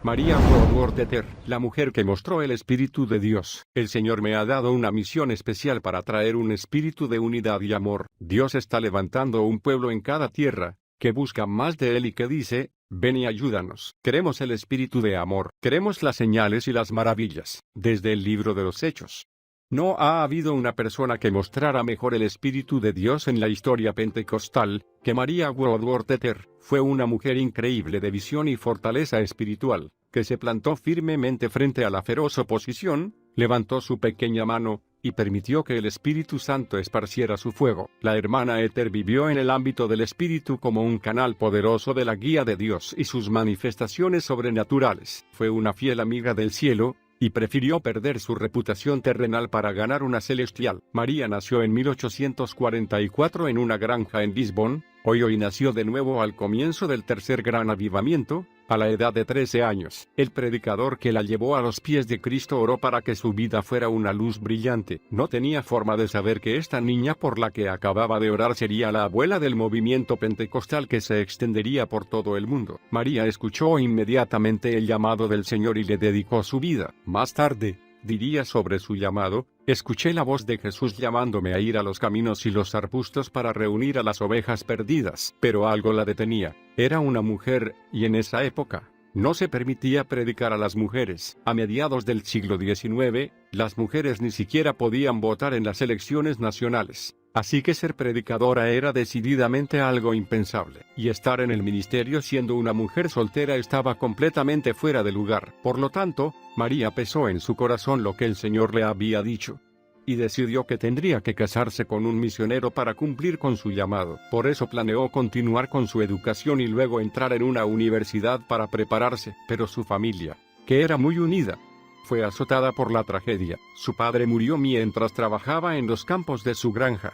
María Woodworth, la mujer que mostró el Espíritu de Dios. El Señor me ha dado una misión especial para traer un espíritu de unidad y amor. Dios está levantando un pueblo en cada tierra, que busca más de Él y que dice, ven y ayúdanos. Queremos el espíritu de amor. Queremos las señales y las maravillas. Desde el libro de los Hechos. No ha habido una persona que mostrara mejor el Espíritu de Dios en la historia pentecostal, que María Woodworth. Fue una mujer increíble de visión y fortaleza espiritual, que se plantó firmemente frente a la feroz oposición, levantó su pequeña mano, y permitió que el Espíritu Santo esparciera su fuego. La hermana Ether vivió en el ámbito del Espíritu como un canal poderoso de la guía de Dios y sus manifestaciones sobrenaturales. Fue una fiel amiga del cielo, y prefirió perder su reputación terrenal para ganar una celestial. María nació en 1844 en una granja en Lisbon, hoy nació de nuevo al comienzo del tercer gran avivamiento, a la edad de 13 años. El predicador que la llevó a los pies de Cristo oró para que su vida fuera una luz brillante. No tenía forma de saber que esta niña por la que acababa de orar sería la abuela del movimiento pentecostal que se extendería por todo el mundo. María escuchó inmediatamente el llamado del Señor y le dedicó su vida. Más tarde, diría sobre su llamado, escuché la voz de Jesús llamándome a ir a los caminos y los arbustos para reunir a las ovejas perdidas. Pero algo la detenía. Era una mujer, y en esa época, no se permitía predicar a las mujeres. A mediados del siglo XIX, las mujeres ni siquiera podían votar en las elecciones nacionales. Así que ser predicadora era decididamente algo impensable, y estar en el ministerio siendo una mujer soltera estaba completamente fuera de lugar. Por lo tanto, María pesó en su corazón lo que el Señor le había dicho, y decidió que tendría que casarse con un misionero para cumplir con su llamado. Por eso planeó continuar con su educación y luego entrar en una universidad para prepararse, pero su familia, que era muy unida, fue azotada por la tragedia. Su padre murió mientras trabajaba en los campos de su granja,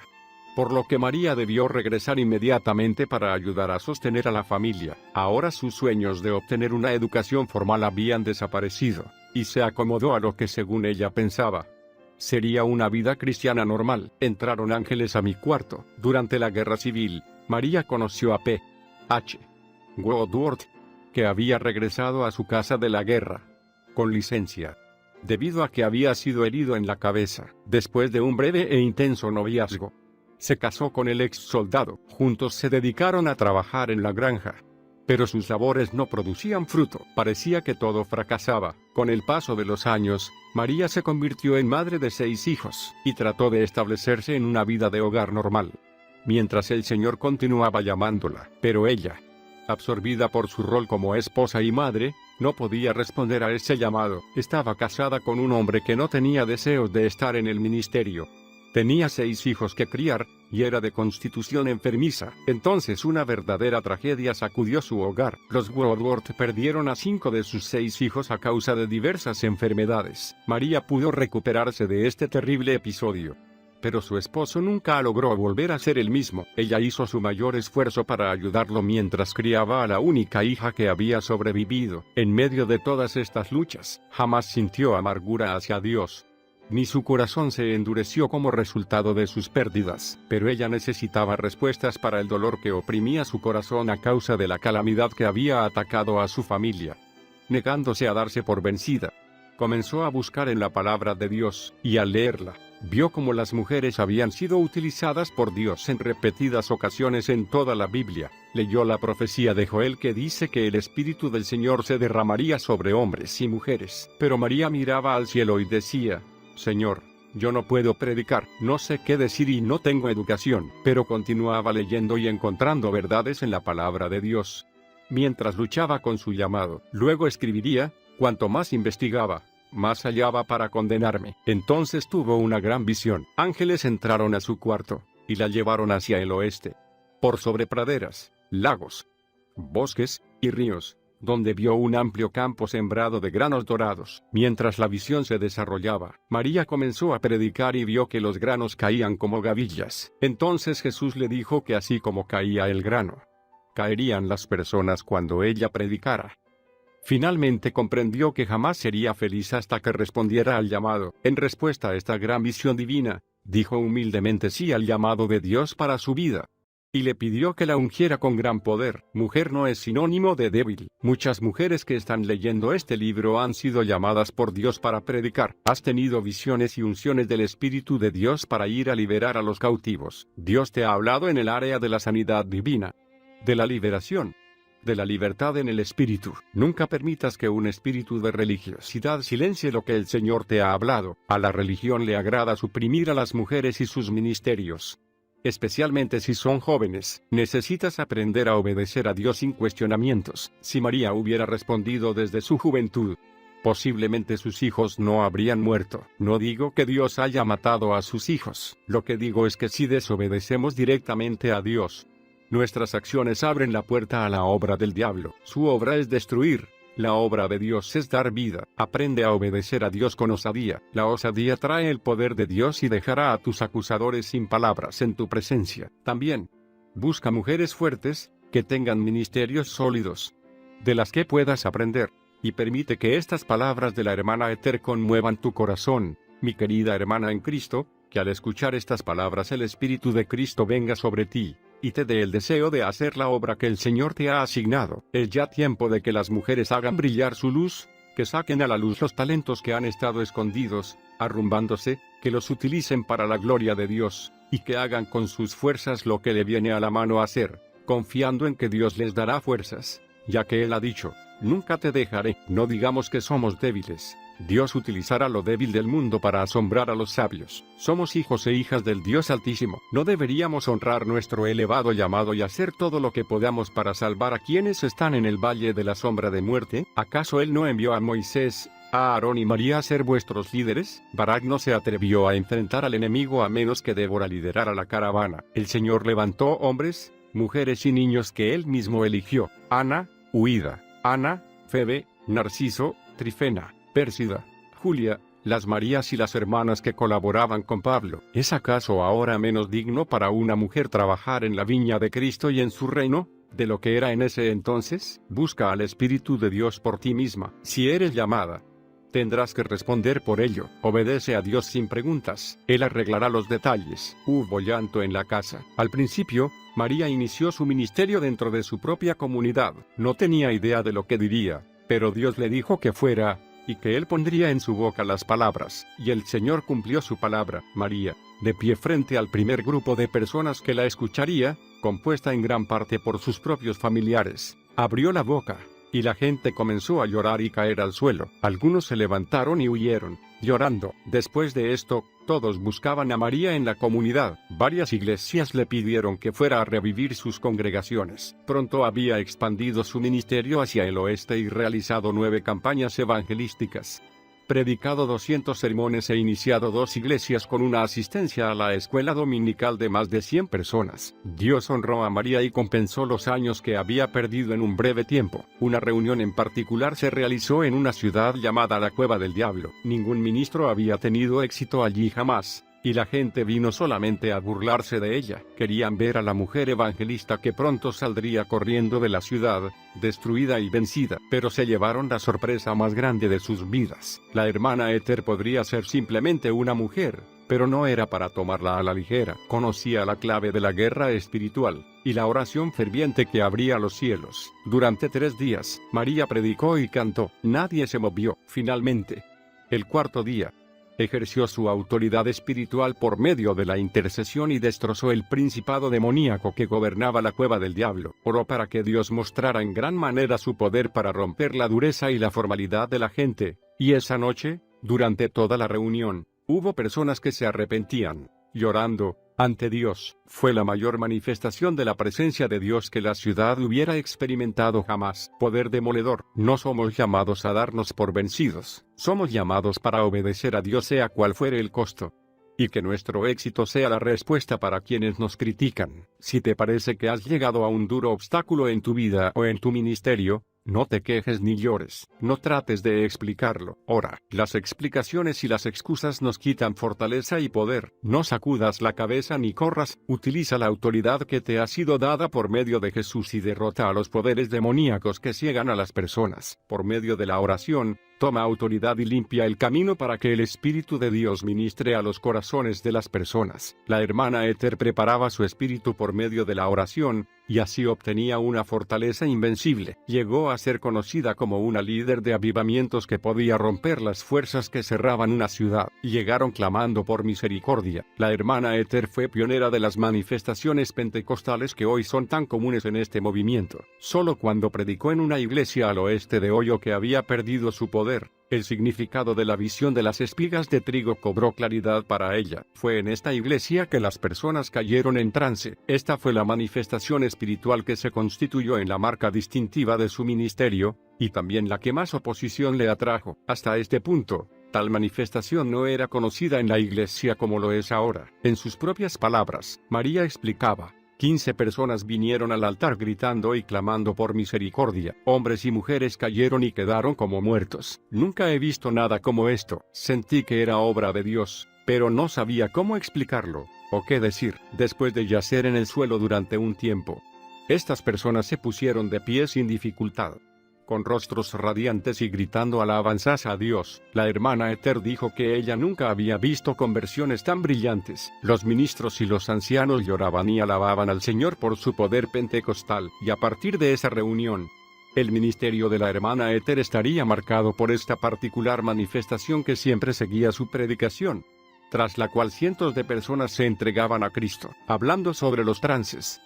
por lo que María debió regresar inmediatamente para ayudar a sostener a la familia. Ahora sus sueños de obtener una educación formal habían desaparecido, y se acomodó a lo que según ella pensaba sería una vida cristiana normal. Entraron ángeles a mi cuarto. Durante la guerra civil, María conoció a P. H. Woodworth, que había regresado a su casa de la guerra con licencia, debido a que había sido herido en la cabeza. Después de un breve e intenso noviazgo, se casó con el ex soldado. Juntos se dedicaron a trabajar en la granja, pero sus labores no producían fruto. Parecía que todo fracasaba. Con el paso de los años, María se convirtió en madre de 6 hijos, y trató de establecerse en una vida de hogar normal, mientras el Señor continuaba llamándola. Pero ella, absorbida por su rol como esposa y madre, no podía responder a ese llamado. Estaba casada con un hombre que no tenía deseos de estar en el ministerio. Tenía 6 hijos que criar, y era de constitución enfermiza. Entonces una verdadera tragedia sacudió su hogar. Los Woodworth perdieron a 5 de sus 6 hijos a causa de diversas enfermedades. María pudo recuperarse de este terrible episodio, pero su esposo nunca logró volver a ser el mismo. Ella hizo su mayor esfuerzo para ayudarlo mientras criaba a la única hija que había sobrevivido. En medio de todas estas luchas, jamás sintió amargura hacia Dios, ni su corazón se endureció como resultado de sus pérdidas. Pero ella necesitaba respuestas para el dolor que oprimía su corazón a causa de la calamidad que había atacado a su familia. Negándose a darse por vencida, comenzó a buscar en la palabra de Dios, y al leerla, vio cómo las mujeres habían sido utilizadas por Dios en repetidas ocasiones en toda la Biblia. Leyó la profecía de Joel que dice que el Espíritu del Señor se derramaría sobre hombres y mujeres. Pero María miraba al cielo y decía, Señor, yo no puedo predicar, no sé qué decir y no tengo educación. Pero continuaba leyendo y encontrando verdades en la palabra de Dios, mientras luchaba con su llamado. Luego escribiría, cuanto más investigaba, más hallaba para condenarme. Entonces tuvo una gran visión. Ángeles entraron a su cuarto, y la llevaron hacia el oeste, por sobre praderas, lagos, bosques y ríos, donde vio un amplio campo sembrado de granos dorados. Mientras la visión se desarrollaba, María comenzó a predicar y vio que los granos caían como gavillas. Entonces Jesús le dijo que así como caía el grano, caerían las personas cuando ella predicara. Finalmente comprendió que jamás sería feliz hasta que respondiera al llamado. En respuesta a esta gran visión divina, dijo humildemente sí al llamado de Dios para su vida. y le pidió que la ungiera con gran poder. Mujer no es sinónimo de débil. Muchas mujeres que están leyendo este libro han sido llamadas por Dios para predicar. Has tenido visiones y unciones del Espíritu de Dios para ir a liberar a los cautivos. Dios te ha hablado en el área de la sanidad divina, de la liberación, de la libertad en el espíritu. Nunca permitas que un espíritu de religiosidad silencie lo que el Señor te ha hablado. A la religión le agrada suprimir a las mujeres y sus ministerios, especialmente si son jóvenes. Necesitas aprender a obedecer a Dios sin cuestionamientos. Si María hubiera respondido desde su juventud, posiblemente sus hijos no habrían muerto. No digo que Dios haya matado a sus hijos. Lo que digo es que si desobedecemos directamente a Dios, nuestras acciones abren la puerta a la obra del diablo. Su obra es destruir. La obra de Dios es dar vida. Aprende a obedecer a Dios con osadía. La osadía trae el poder de Dios y dejará a tus acusadores sin palabras en tu presencia. También, busca mujeres fuertes, que tengan ministerios sólidos, de las que puedas aprender, y permite que estas palabras de la hermana Ether conmuevan tu corazón, mi querida hermana en Cristo, que al escuchar estas palabras el Espíritu de Cristo venga sobre ti, y te dé el deseo de hacer la obra que el Señor te ha asignado. Es ya tiempo de que las mujeres hagan brillar su luz, que saquen a la luz los talentos que han estado escondidos, arrumbándose, que los utilicen para la gloria de Dios, y que hagan con sus fuerzas lo que le viene a la mano hacer, confiando en que Dios les dará fuerzas, ya que Él ha dicho, nunca te dejaré. No digamos que somos débiles. Dios utilizará lo débil del mundo para asombrar a los sabios. Somos hijos e hijas del Dios Altísimo. ¿No deberíamos honrar nuestro elevado llamado y hacer todo lo que podamos para salvar a quienes están en el valle de la sombra de muerte? ¿Acaso Él no envió a Moisés, a Aarón y María a ser vuestros líderes? Barak no se atrevió a enfrentar al enemigo a menos que Débora liderara la caravana. El Señor levantó hombres, mujeres y niños que Él mismo eligió. Ana, Huida, Ana, Febe, Narciso, Trifena, Pérsida, Julia, las Marías y las hermanas que colaboraban con Pablo. ¿Es acaso ahora menos digno para una mujer trabajar en la viña de Cristo y en su reino, de lo que era en ese entonces? Busca al Espíritu de Dios por ti misma. Si eres llamada, tendrás que responder por ello. Obedece a Dios sin preguntas. Él arreglará los detalles. Hubo llanto en la casa. Al principio, María inició su ministerio dentro de su propia comunidad. No tenía idea de lo que diría, pero Dios le dijo que fuera, y que Él pondría en su boca las palabras, y el Señor cumplió su palabra. María, de pie frente al primer grupo de personas que la escucharía, compuesta en gran parte por sus propios familiares, abrió la boca, y la gente comenzó a llorar y caer al suelo. Algunos se levantaron y huyeron, llorando. Después de esto, todos buscaban a María en la comunidad. Varias iglesias le pidieron que fuera a revivir sus congregaciones. Pronto había expandido su ministerio hacia el oeste y realizado 9 campañas evangelísticas, predicado 200 sermones e iniciado 2 iglesias con una asistencia a la escuela dominical de más de 100 personas. Dios honró a María y compensó los años que había perdido en un breve tiempo. Una reunión en particular se realizó en una ciudad llamada la Cueva del Diablo. Ningún ministro había tenido éxito allí jamás, y la gente vino solamente a burlarse de ella. Querían ver a la mujer evangelista que pronto saldría corriendo de la ciudad, destruida y vencida, pero se llevaron la sorpresa más grande de sus vidas. La hermana Ether podría ser simplemente una mujer, pero no era para tomarla a la ligera. Conocía la clave de la guerra espiritual, y la oración ferviente que abría los cielos. Durante 3 días, María predicó y cantó. Nadie se movió. Finalmente, el 4º día, ejerció su autoridad espiritual por medio de la intercesión y destrozó el principado demoníaco que gobernaba la Cueva del Diablo. Oró para que Dios mostrara en gran manera su poder para romper la dureza y la formalidad de la gente, y esa noche, durante toda la reunión, hubo personas que se arrepentían, llorando, ante Dios. Fue la mayor manifestación de la presencia de Dios que la ciudad hubiera experimentado jamás. Poder demoledor. No somos llamados a darnos por vencidos. Somos llamados para obedecer a Dios sea cual fuere el costo. Y que nuestro éxito sea la respuesta para quienes nos critican. Si te parece que has llegado a un duro obstáculo en tu vida o en tu ministerio, no te quejes ni llores. No trates de explicarlo. Ora. Las explicaciones y las excusas nos quitan fortaleza y poder. No sacudas la cabeza ni corras. Utiliza la autoridad que te ha sido dada por medio de Jesús y derrota a los poderes demoníacos que ciegan a las personas. Por medio de la oración, toma autoridad y limpia el camino para que el Espíritu de Dios ministre a los corazones de las personas. La hermana Ethel preparaba su espíritu por medio de la oración, y así obtenía una fortaleza invencible. Llegó a ser conocida como una líder de avivamientos que podía romper las fuerzas que cerraban una ciudad. Llegaron clamando por misericordia. La hermana Ethel fue pionera de las manifestaciones pentecostales que hoy son tan comunes en este movimiento. Solo cuando predicó en una iglesia al oeste de Ohio que había perdido su poder, el significado de la visión de las espigas de trigo cobró claridad para ella. Fue en esta iglesia que las personas cayeron en trance. Esta fue la manifestación espiritual que se constituyó en la marca distintiva de su ministerio, y también la que más oposición le atrajo. Hasta este punto, tal manifestación no era conocida en la iglesia como lo es ahora. En sus propias palabras, María explicaba: 15 personas vinieron al altar gritando y clamando por misericordia. Hombres y mujeres cayeron y quedaron como muertos. Nunca he visto nada como esto. Sentí que era obra de Dios, pero no sabía cómo explicarlo, o qué decir. Después de yacer en el suelo durante un tiempo, estas personas se pusieron de pie sin dificultad, con rostros radiantes y gritando alabanzas a Dios. La hermana Ethel dijo que ella nunca había visto conversiones tan brillantes. Los ministros y los ancianos lloraban y alababan al Señor por su poder pentecostal, y a partir de esa reunión, el ministerio de la hermana Ethel estaría marcado por esta particular manifestación que siempre seguía su predicación, tras la cual cientos de personas se entregaban a Cristo. Hablando sobre los trances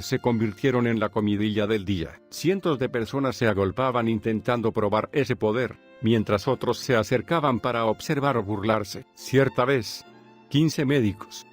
se convirtieron en la comidilla del día. Cientos de personas se agolpaban intentando probar ese poder, mientras otros se acercaban para observar o burlarse. Cierta vez, 15 médicos,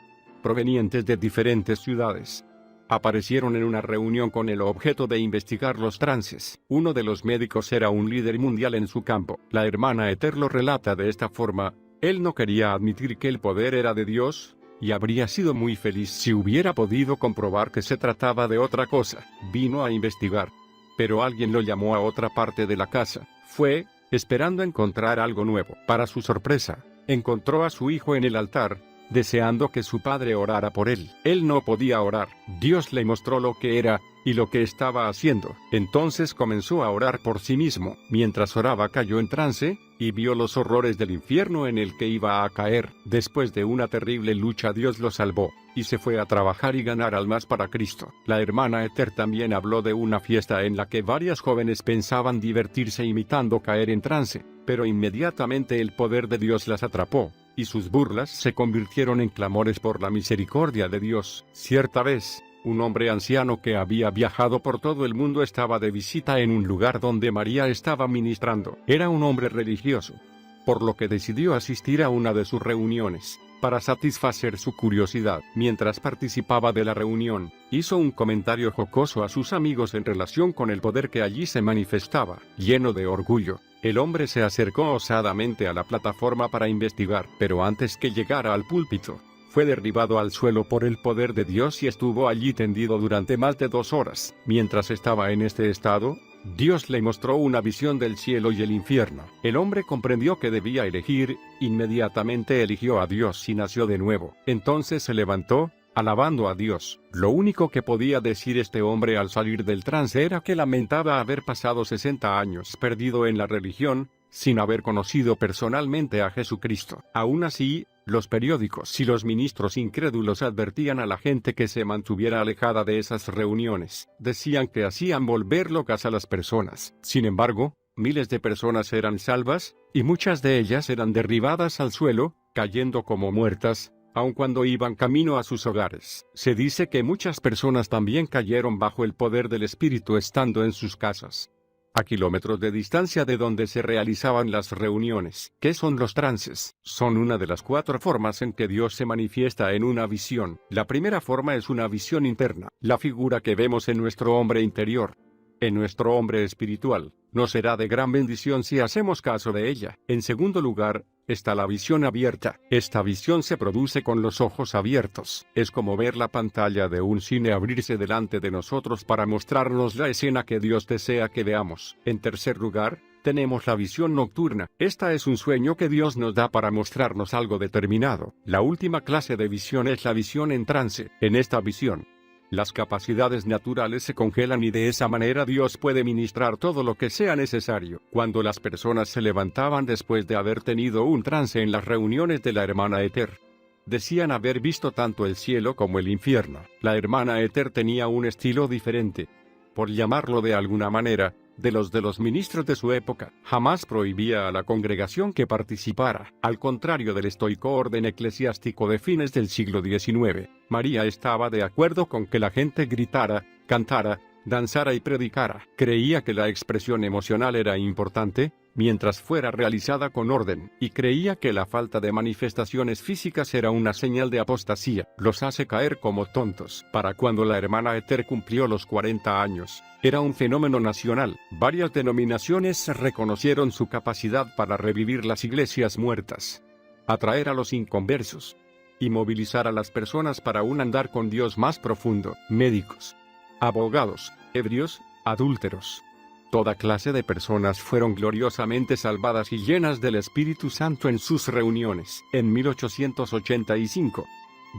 provenientes de diferentes ciudades, aparecieron en una reunión con el objeto de investigar los trances. Uno de los médicos era un líder mundial en su campo. La hermana Ethel lo relata de esta forma: él no quería admitir que el poder era de Dios, y habría sido muy feliz si hubiera podido comprobar que se trataba de otra cosa. Vino a investigar, pero alguien lo llamó a otra parte de la casa. Fue, esperando encontrar algo nuevo. Para su sorpresa, encontró a su hijo en el altar, deseando que su padre orara por él. Él no podía orar. Dios le mostró lo que era y lo que estaba haciendo. Entonces comenzó a orar por sí mismo. Mientras oraba cayó en trance, y vio los horrores del infierno en el que iba a caer. Después de una terrible lucha Dios lo salvó, y se fue a trabajar y ganar almas para Cristo. La hermana Ethel también habló de una fiesta en la que varias jóvenes pensaban divertirse imitando caer en trance, pero inmediatamente el poder de Dios las atrapó, y sus burlas se convirtieron en clamores por la misericordia de Dios. Cierta vez, un hombre anciano que había viajado por todo el mundo estaba de visita en un lugar donde María estaba ministrando. Era un hombre religioso, por lo que decidió asistir a una de sus reuniones, para satisfacer su curiosidad. Mientras participaba de la reunión, hizo un comentario jocoso a sus amigos en relación con el poder que allí se manifestaba. Lleno de orgullo, el hombre se acercó osadamente a la plataforma para investigar, pero antes que llegara al púlpito, fue derribado al suelo por el poder de Dios y estuvo allí tendido durante más de 2 horas. Mientras estaba en este estado, Dios le mostró una visión del cielo y el infierno. El hombre comprendió que debía elegir, inmediatamente eligió a Dios y nació de nuevo. Entonces se levantó, alabando a Dios. Lo único que podía decir este hombre al salir del trance era que lamentaba haber pasado 60 años perdido en la religión, sin haber conocido personalmente a Jesucristo. Aún así, los periódicos y los ministros incrédulos advertían a la gente que se mantuviera alejada de esas reuniones. Decían que hacían volver locas a las personas. Sin embargo, miles de personas eran salvas, y muchas de ellas eran derribadas al suelo, cayendo como muertas, aun cuando iban camino a sus hogares. Se dice que muchas personas también cayeron bajo el poder del Espíritu estando en sus casas, a kilómetros de distancia de donde se realizaban las reuniones. ¿Qué son los trances? Son una de las 4 formas en que Dios se manifiesta en una visión. La primera forma es una visión interna, la figura que vemos en nuestro hombre interior, en nuestro hombre espiritual. Nos será de gran bendición si hacemos caso de ella. En segundo lugar, está la visión abierta. Esta visión se produce con los ojos abiertos. Es como ver la pantalla de un cine abrirse delante de nosotros para mostrarnos la escena que Dios desea que veamos. En tercer lugar, tenemos la visión nocturna. Esta es un sueño que Dios nos da para mostrarnos algo determinado. La última clase de visión es la visión en trance. En esta visión, Las capacidades naturales se congelan y de esa manera Dios puede ministrar todo lo que sea necesario. Cuando las personas se levantaban después de haber tenido un trance en las reuniones de la hermana Ether, decían haber visto tanto el cielo como el infierno. La hermana Ether tenía un estilo diferente, por llamarlo de alguna manera, de los ministros de su época. Jamás prohibía a la congregación que participara, al contrario del estoico orden eclesiástico de fines del siglo XIX. María estaba de acuerdo con que la gente gritara, cantara, danzara y predicara. Creía que la expresión emocional era importante, mientras fuera realizada con orden, y creía que la falta de manifestaciones físicas era una señal de apostasía. Los hace caer como tontos. Para cuando la hermana Ether cumplió los 40 años, era un fenómeno nacional. Varias denominaciones reconocieron su capacidad para revivir las iglesias muertas, atraer a los inconversos, y movilizar a las personas para un andar con Dios más profundo. Médicos, abogados, ebrios, adúlteros, toda clase de personas fueron gloriosamente salvadas y llenas del Espíritu Santo en sus reuniones. En 1885,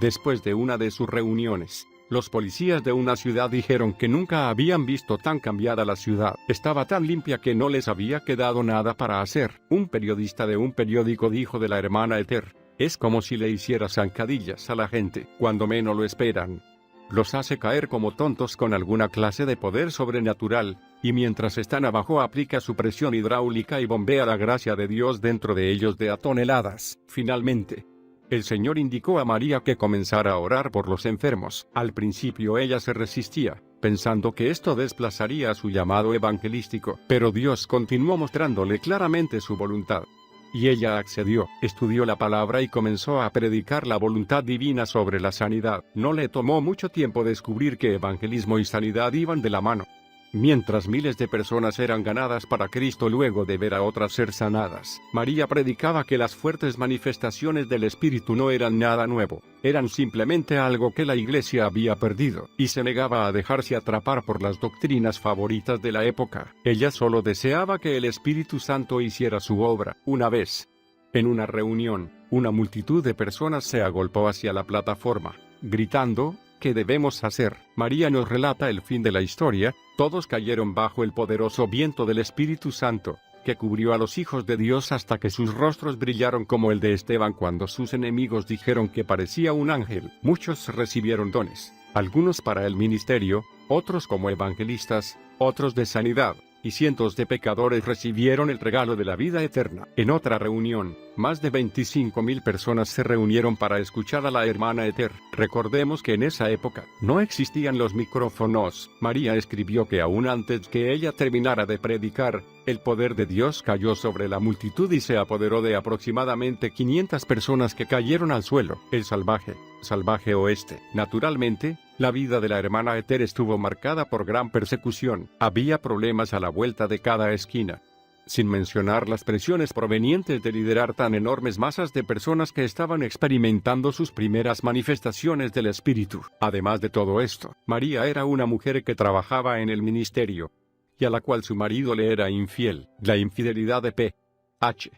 después de una de sus reuniones, los policías de una ciudad dijeron que nunca habían visto tan cambiada la ciudad. Estaba tan limpia que no les había quedado nada para hacer. Un periodista de un periódico dijo de la hermana Ether: es como si le hiciera zancadillas a la gente cuando menos lo esperan. Los hace caer como tontos con alguna clase de poder sobrenatural, y mientras están abajo aplica su presión hidráulica y bombea la gracia de Dios dentro de ellos de a toneladas. Finalmente, el Señor indicó a María que comenzara a orar por los enfermos. Al principio ella se resistía, pensando que esto desplazaría su llamado evangelístico, pero Dios continuó mostrándole claramente su voluntad. Y ella accedió, estudió la palabra y comenzó a predicar la voluntad divina sobre la sanidad. No le tomó mucho tiempo descubrir que evangelismo y sanidad iban de la mano. Mientras miles de personas eran ganadas para Cristo luego de ver a otras ser sanadas, María predicaba que las fuertes manifestaciones del Espíritu no eran nada nuevo, eran simplemente algo que la Iglesia había perdido, y se negaba a dejarse atrapar por las doctrinas favoritas de la época. Ella solo deseaba que el Espíritu Santo hiciera su obra. Una vez, en una reunión, una multitud de personas se agolpó hacia la plataforma, gritando: ¿qué debemos hacer? María nos relata el fin de la historia. Todos cayeron bajo el poderoso viento del Espíritu Santo, que cubrió a los hijos de Dios hasta que sus rostros brillaron como el de Esteban cuando sus enemigos dijeron que parecía un ángel. Muchos recibieron dones, algunos para el ministerio, otros como evangelistas, otros de sanidad, y cientos de pecadores recibieron el regalo de la vida eterna. En otra reunión, más de 25,000 personas se reunieron para escuchar a la hermana Ether. Recordemos que en esa época no existían los micrófonos. María escribió que aún antes que ella terminara de predicar, el poder de Dios cayó sobre la multitud y se apoderó de aproximadamente 500 personas que cayeron al suelo. El salvaje oeste. Naturalmente, la vida de la hermana Ether estuvo marcada por gran persecución. Había problemas a la vuelta de cada esquina, sin mencionar las presiones provenientes de liderar tan enormes masas de personas que estaban experimentando sus primeras manifestaciones del Espíritu. Además de todo esto, María era una mujer que trabajaba en el ministerio, y a la cual su marido le era infiel. La infidelidad de P.H.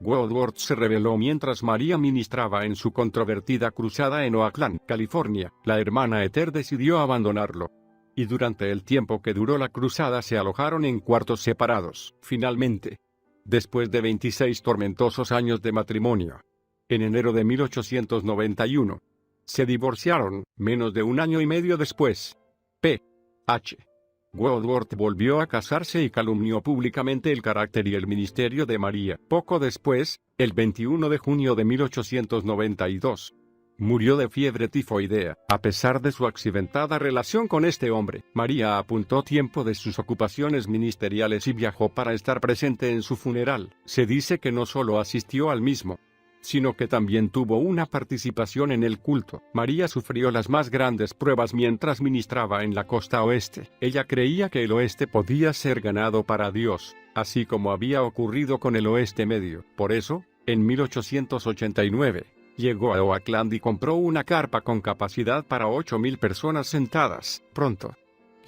Woodworth se reveló mientras María ministraba en su controvertida cruzada en Oakland, California. La hermana Ether decidió abandonarlo, y durante el tiempo que duró la cruzada se alojaron en cuartos separados. Finalmente, después de 26 tormentosos años de matrimonio, en enero de 1891, se divorciaron. Menos de un año y medio después, P.H. Woodworth volvió a casarse y calumnió públicamente el carácter y el ministerio de María. Poco después, el 21 de junio de 1892, murió de fiebre tifoidea. A pesar de su accidentada relación con este hombre, María apuntó tiempo de sus ocupaciones ministeriales y viajó para estar presente en su funeral. Se dice que no solo asistió al mismo, sino que también tuvo una participación en el culto. María sufrió las más grandes pruebas mientras ministraba en la costa oeste. Ella creía que el oeste podía ser ganado para Dios, así como había ocurrido con el oeste medio. Por eso, en 1889, llegó a Oakland y compró una carpa con capacidad para 8,000 personas sentadas. Pronto,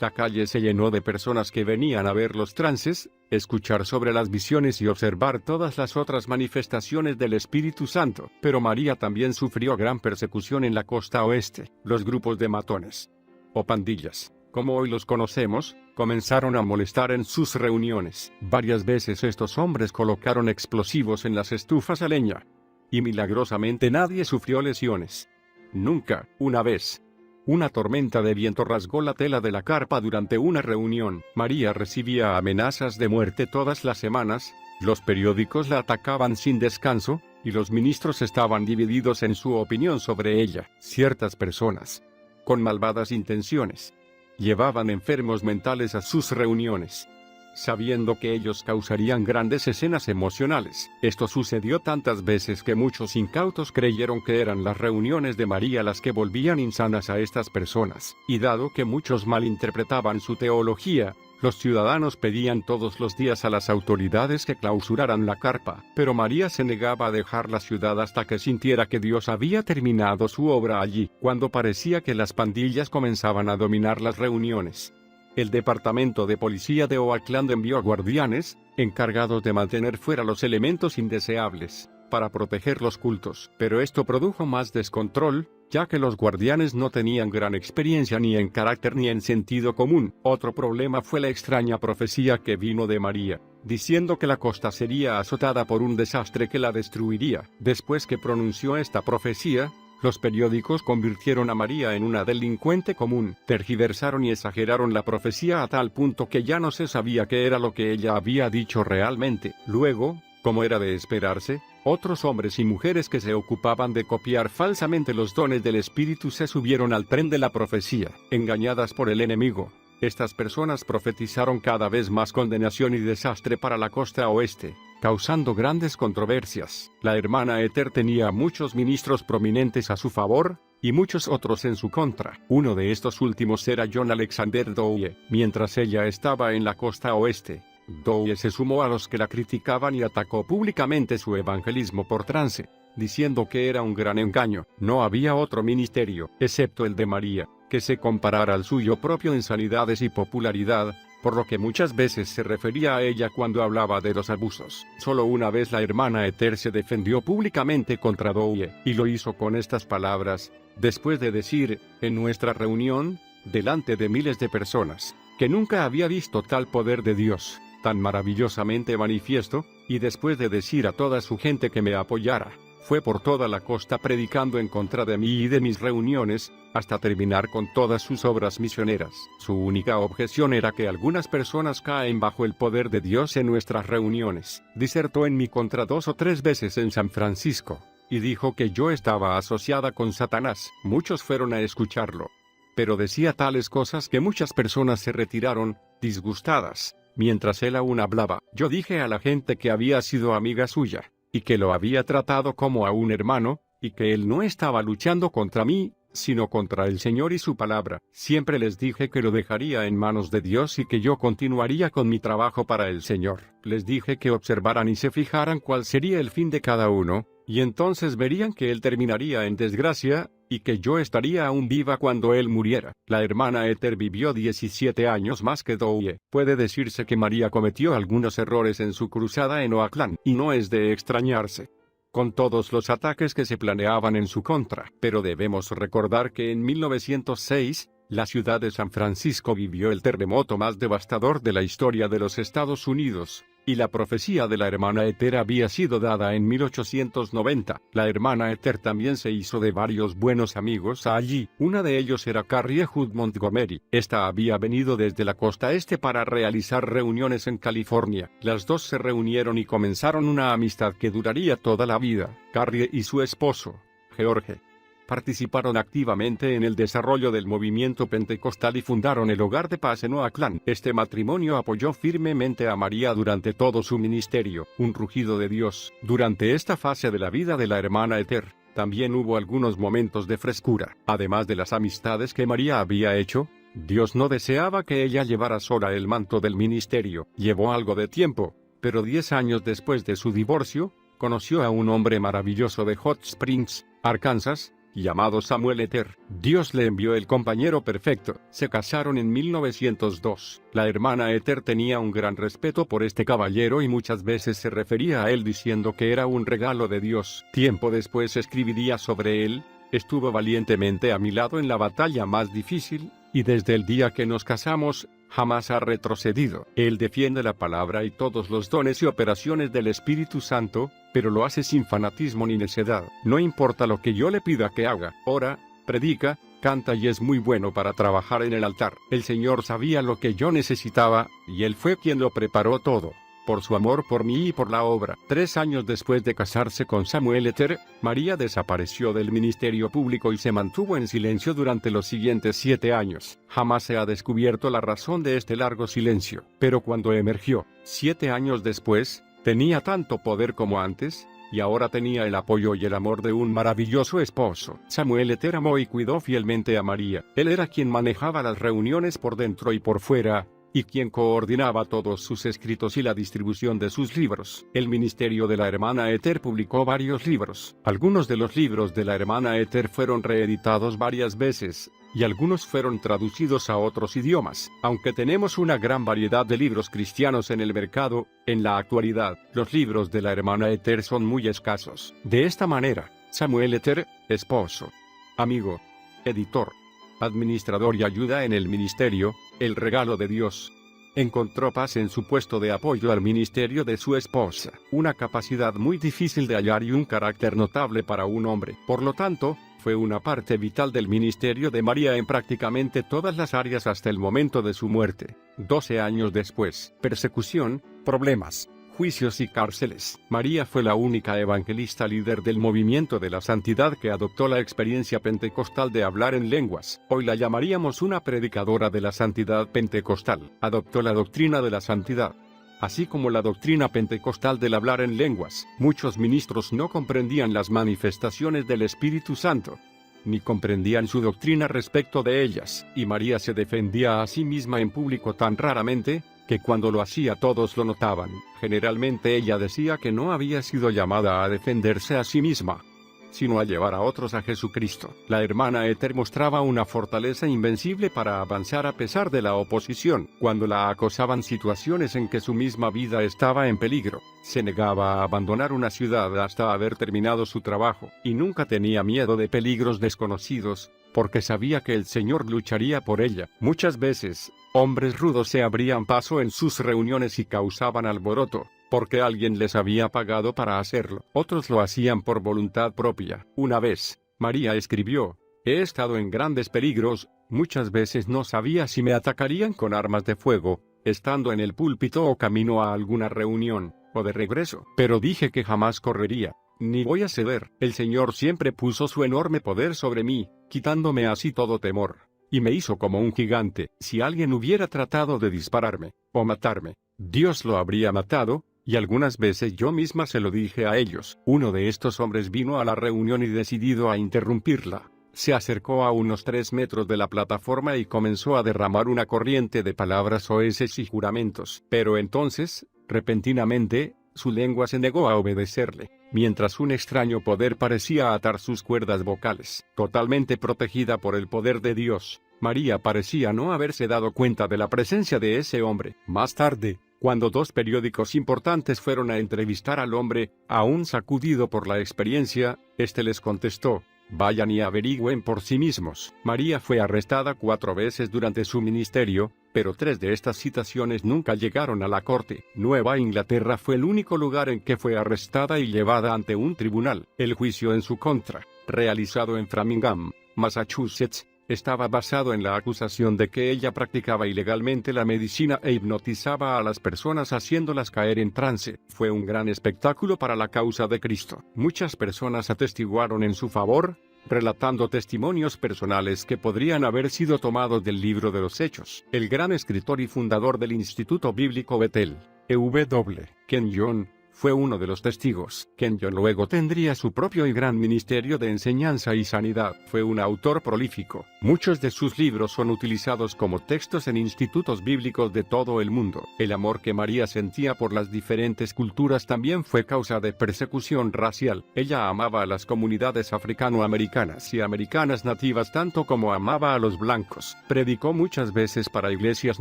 la calle se llenó de personas que venían a ver los trances, escuchar sobre las visiones y observar todas las otras manifestaciones del Espíritu Santo. Pero María también sufrió gran persecución en la costa oeste. Los grupos de matones, o pandillas, como hoy los conocemos, comenzaron a molestar en sus reuniones. Varias veces estos hombres colocaron explosivos en las estufas a leña. Y milagrosamente nadie sufrió lesiones. Nunca, una vez. Una tormenta de viento rasgó la tela de la carpa durante una reunión. María recibía amenazas de muerte todas las semanas, los periódicos la atacaban sin descanso, y los ministros estaban divididos en su opinión sobre ella. Ciertas personas, con malvadas intenciones, llevaban enfermos mentales a sus reuniones, sabiendo que ellos causarían grandes escenas emocionales. Esto sucedió tantas veces que muchos incautos creyeron que eran las reuniones de María las que volvían insanas a estas personas. Y dado que muchos malinterpretaban su teología, los ciudadanos pedían todos los días a las autoridades que clausuraran la carpa, pero María se negaba a dejar la ciudad hasta que sintiera que Dios había terminado su obra allí. Cuando parecía que las pandillas comenzaban a dominar las reuniones, el departamento de policía de Oakland envió guardianes, encargados de mantener fuera los elementos indeseables, para proteger los cultos. Pero esto produjo más descontrol, ya que los guardianes no tenían gran experiencia ni en carácter ni en sentido común. Otro problema fue la extraña profecía que vino de María, diciendo que la costa sería azotada por un desastre que la destruiría. Después que pronunció esta profecía, los periódicos convirtieron a María en una delincuente común, tergiversaron y exageraron la profecía a tal punto que ya no se sabía qué era lo que ella había dicho realmente. Luego, como era de esperarse, otros hombres y mujeres que se ocupaban de copiar falsamente los dones del Espíritu se subieron al tren de la profecía. Engañadas por el enemigo, estas personas profetizaron cada vez más condenación y desastre para la costa oeste, causando grandes controversias. La hermana Ether tenía muchos ministros prominentes a su favor, y muchos otros en su contra. Uno de estos últimos era John Alexander Dowie. Mientras ella estaba en la costa oeste, Dowie se sumó a los que la criticaban y atacó públicamente su evangelismo por trance, diciendo que era un gran engaño. No había otro ministerio, excepto el de María, que se comparara al suyo propio en sanidades y popularidad, por lo que muchas veces se refería a ella cuando hablaba de los abusos. Solo una vez la hermana Ether se defendió públicamente contra Dowie, y lo hizo con estas palabras, después de decir, en nuestra reunión, delante de miles de personas, que nunca había visto tal poder de Dios, tan maravillosamente manifiesto, y después de decir a toda su gente que me apoyara, fue por toda la costa predicando en contra de mí y de mis reuniones, hasta terminar con todas sus obras misioneras. Su única objeción era que algunas personas caen bajo el poder de Dios en nuestras reuniones. Disertó en mi contra 2 o 3 veces en San Francisco, y dijo que yo estaba asociada con Satanás. Muchos fueron a escucharlo, pero decía tales cosas que muchas personas se retiraron, disgustadas. Mientras él aún hablaba, yo dije a la gente que había sido amiga suya, y que lo había tratado como a un hermano, y que él no estaba luchando contra mí, sino contra el Señor y su palabra. Siempre les dije que lo dejaría en manos de Dios y que yo continuaría con mi trabajo para el Señor. Les dije que observaran y se fijaran cuál sería el fin de cada uno, y entonces verían que él terminaría en desgracia, y que yo estaría aún viva cuando él muriera. La hermana Ether vivió 17 años más que Dowie. Puede decirse que María cometió algunos errores en su cruzada en Oakland, y no es de extrañarse, con todos los ataques que se planeaban en su contra. Pero debemos recordar que en 1906, la ciudad de San Francisco vivió el terremoto más devastador de la historia de los Estados Unidos, y la profecía de la hermana Ether había sido dada en 1890. La hermana Ether también se hizo de varios buenos amigos allí. Una de ellos era Carrie Hood Montgomery. Esta había venido desde la costa este para realizar reuniones en California. Las dos se reunieron y comenzaron una amistad que duraría toda la vida. Carrie y su esposo, George, participaron activamente en el desarrollo del movimiento pentecostal y fundaron el Hogar de Paz en Oakland. Este matrimonio apoyó firmemente a María durante todo su ministerio. Un rugido de Dios. Durante esta fase de la vida de la hermana Ether, también hubo algunos momentos de frescura. Además de las amistades que María había hecho, Dios no deseaba que ella llevara sola el manto del ministerio. Llevó algo de tiempo, pero 10 años después de su divorcio, conoció a un hombre maravilloso de Hot Springs, Arkansas, llamado Samuel Ether. Dios le envió el compañero perfecto. Se casaron en 1902. La hermana Ether tenía un gran respeto por este caballero y muchas veces se refería a él diciendo que era un regalo de Dios. Tiempo después escribiría sobre él: estuvo valientemente a mi lado en la batalla más difícil, y desde el día que nos casamos, jamás ha retrocedido. Él defiende la palabra y todos los dones y operaciones del Espíritu Santo, pero lo hace sin fanatismo ni necedad. No importa lo que yo le pida que haga, ora, predica, canta y es muy bueno para trabajar en el altar. El Señor sabía lo que yo necesitaba, y Él fue quien lo preparó todo. Por su amor por mí y por la obra. 3 años después de casarse con Samuel Ether, María desapareció del ministerio público y se mantuvo en silencio durante los siguientes 7 años. Jamás se ha descubierto la razón de este largo silencio. Pero cuando emergió, 7 años después, tenía tanto poder como antes, y ahora tenía el apoyo y el amor de un maravilloso esposo. Samuel Ether amó y cuidó fielmente a María. Él era quien manejaba las reuniones por dentro y por fuera, y quien coordinaba todos sus escritos y la distribución de sus libros. El ministerio de la hermana Ether publicó varios libros. Algunos de los libros de la hermana Ether fueron reeditados varias veces, y algunos fueron traducidos a otros idiomas. Aunque tenemos una gran variedad de libros cristianos en el mercado, en la actualidad, los libros de la hermana Ether son muy escasos. De esta manera, Samuel Ether, esposo, amigo, editor, administrador y ayuda en el ministerio, el regalo de Dios, encontró paz en su puesto de apoyo al ministerio de su esposa, una capacidad muy difícil de hallar y un carácter notable para un hombre. Por lo tanto, fue una parte vital del ministerio de María en prácticamente todas las áreas hasta el momento de su muerte. 12 años después, persecución, problemas, juicios y cárceles. María fue la única evangelista líder del movimiento de la santidad que adoptó la experiencia pentecostal de hablar en lenguas. Hoy la llamaríamos una predicadora de la santidad pentecostal. Adoptó la doctrina de la santidad, así como la doctrina pentecostal del hablar en lenguas. Muchos ministros no comprendían las manifestaciones del Espíritu Santo, ni comprendían su doctrina respecto de ellas, y María se defendía a sí misma en público tan raramente, que cuando lo hacía todos lo notaban. Generalmente ella decía que no había sido llamada a defenderse a sí misma, sino a llevar a otros a Jesucristo. La hermana Ether mostraba una fortaleza invencible para avanzar a pesar de la oposición. Cuando la acosaban situaciones en que su misma vida estaba en peligro, se negaba a abandonar una ciudad hasta haber terminado su trabajo, y nunca tenía miedo de peligros desconocidos, porque sabía que el Señor lucharía por ella. Muchas veces, hombres rudos se abrían paso en sus reuniones y causaban alboroto, porque alguien les había pagado para hacerlo. Otros lo hacían por voluntad propia. Una vez, María escribió: «He estado en grandes peligros, muchas veces no sabía si me atacarían con armas de fuego, estando en el púlpito o camino a alguna reunión, o de regreso. Pero dije que jamás correría, ni voy a ceder. El Señor siempre puso su enorme poder sobre mí, quitándome así todo temor, y me hizo como un gigante. Si alguien hubiera tratado de dispararme, o matarme, Dios lo habría matado». Y algunas veces yo misma se lo dije a ellos. Uno de estos hombres vino a la reunión y decidido a interrumpirla, se acercó a unos 3 metros de la plataforma y comenzó a derramar una corriente de palabras soeces y juramentos. Pero entonces, repentinamente, su lengua se negó a obedecerle, mientras un extraño poder parecía atar sus cuerdas vocales. Totalmente protegida por el poder de Dios, María parecía no haberse dado cuenta de la presencia de ese hombre. Más tarde, cuando 2 periódicos importantes fueron a entrevistar al hombre, aún sacudido por la experiencia, este les contestó: «Vayan y averigüen por sí mismos». María fue arrestada 4 veces durante su ministerio, pero 3 de estas citaciones nunca llegaron a la corte. Nueva Inglaterra fue el único lugar en que fue arrestada y llevada ante un tribunal. El juicio en su contra, realizado en Framingham, Massachusetts, estaba basado en la acusación de que ella practicaba ilegalmente la medicina e hipnotizaba a las personas haciéndolas caer en trance. Fue un gran espectáculo para la causa de Cristo. Muchas personas atestiguaron en su favor, relatando testimonios personales que podrían haber sido tomados del libro de los Hechos. El gran escritor y fundador del Instituto Bíblico Bethel, E.W. Kenyon, fue uno de los testigos. Kenyon luego tendría su propio y gran ministerio de enseñanza y sanidad. Fue un autor prolífico. Muchos de sus libros son utilizados como textos en institutos bíblicos de todo el mundo. El amor que María sentía por las diferentes culturas también fue causa de persecución racial. Ella amaba a las comunidades africano-americanas y americanas nativas tanto como amaba a los blancos. Predicó muchas veces para iglesias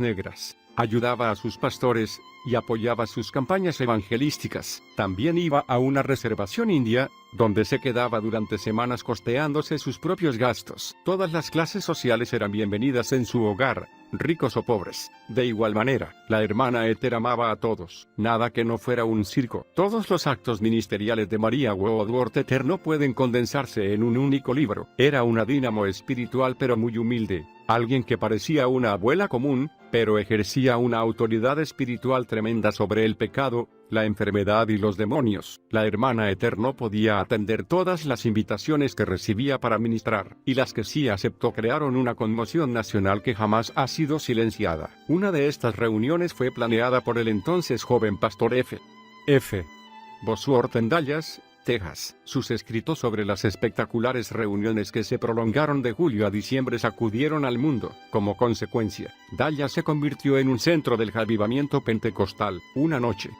negras, Ayudaba a sus pastores y apoyaba sus campañas evangelísticas. También iba a una reservación india, donde se quedaba durante semanas costeándose sus propios gastos. Todas las clases sociales eran bienvenidas en su hogar, ricos o pobres. De igual manera, la hermana Ethel amaba a todos. Nada que no fuera un circo. Todos los actos ministeriales de María Woodworth Etter no pueden condensarse en un único libro. Era una dínamo espiritual pero muy humilde. Alguien que parecía una abuela común, pero ejercía una autoridad espiritual tremenda sobre el pecado, la enfermedad y los demonios. La hermana Ethel no podía atender todas las invitaciones que recibía para ministrar, y las que sí aceptó crearon una conmoción nacional que jamás ha sido silenciada. Una de estas reuniones fue planeada por el entonces joven pastor F. Bosworth en Dallas, Texas. Sus escritos sobre las espectaculares reuniones que se prolongaron de julio a diciembre sacudieron al mundo. Como consecuencia, Dallas se convirtió en un centro del avivamiento pentecostal. Una noche,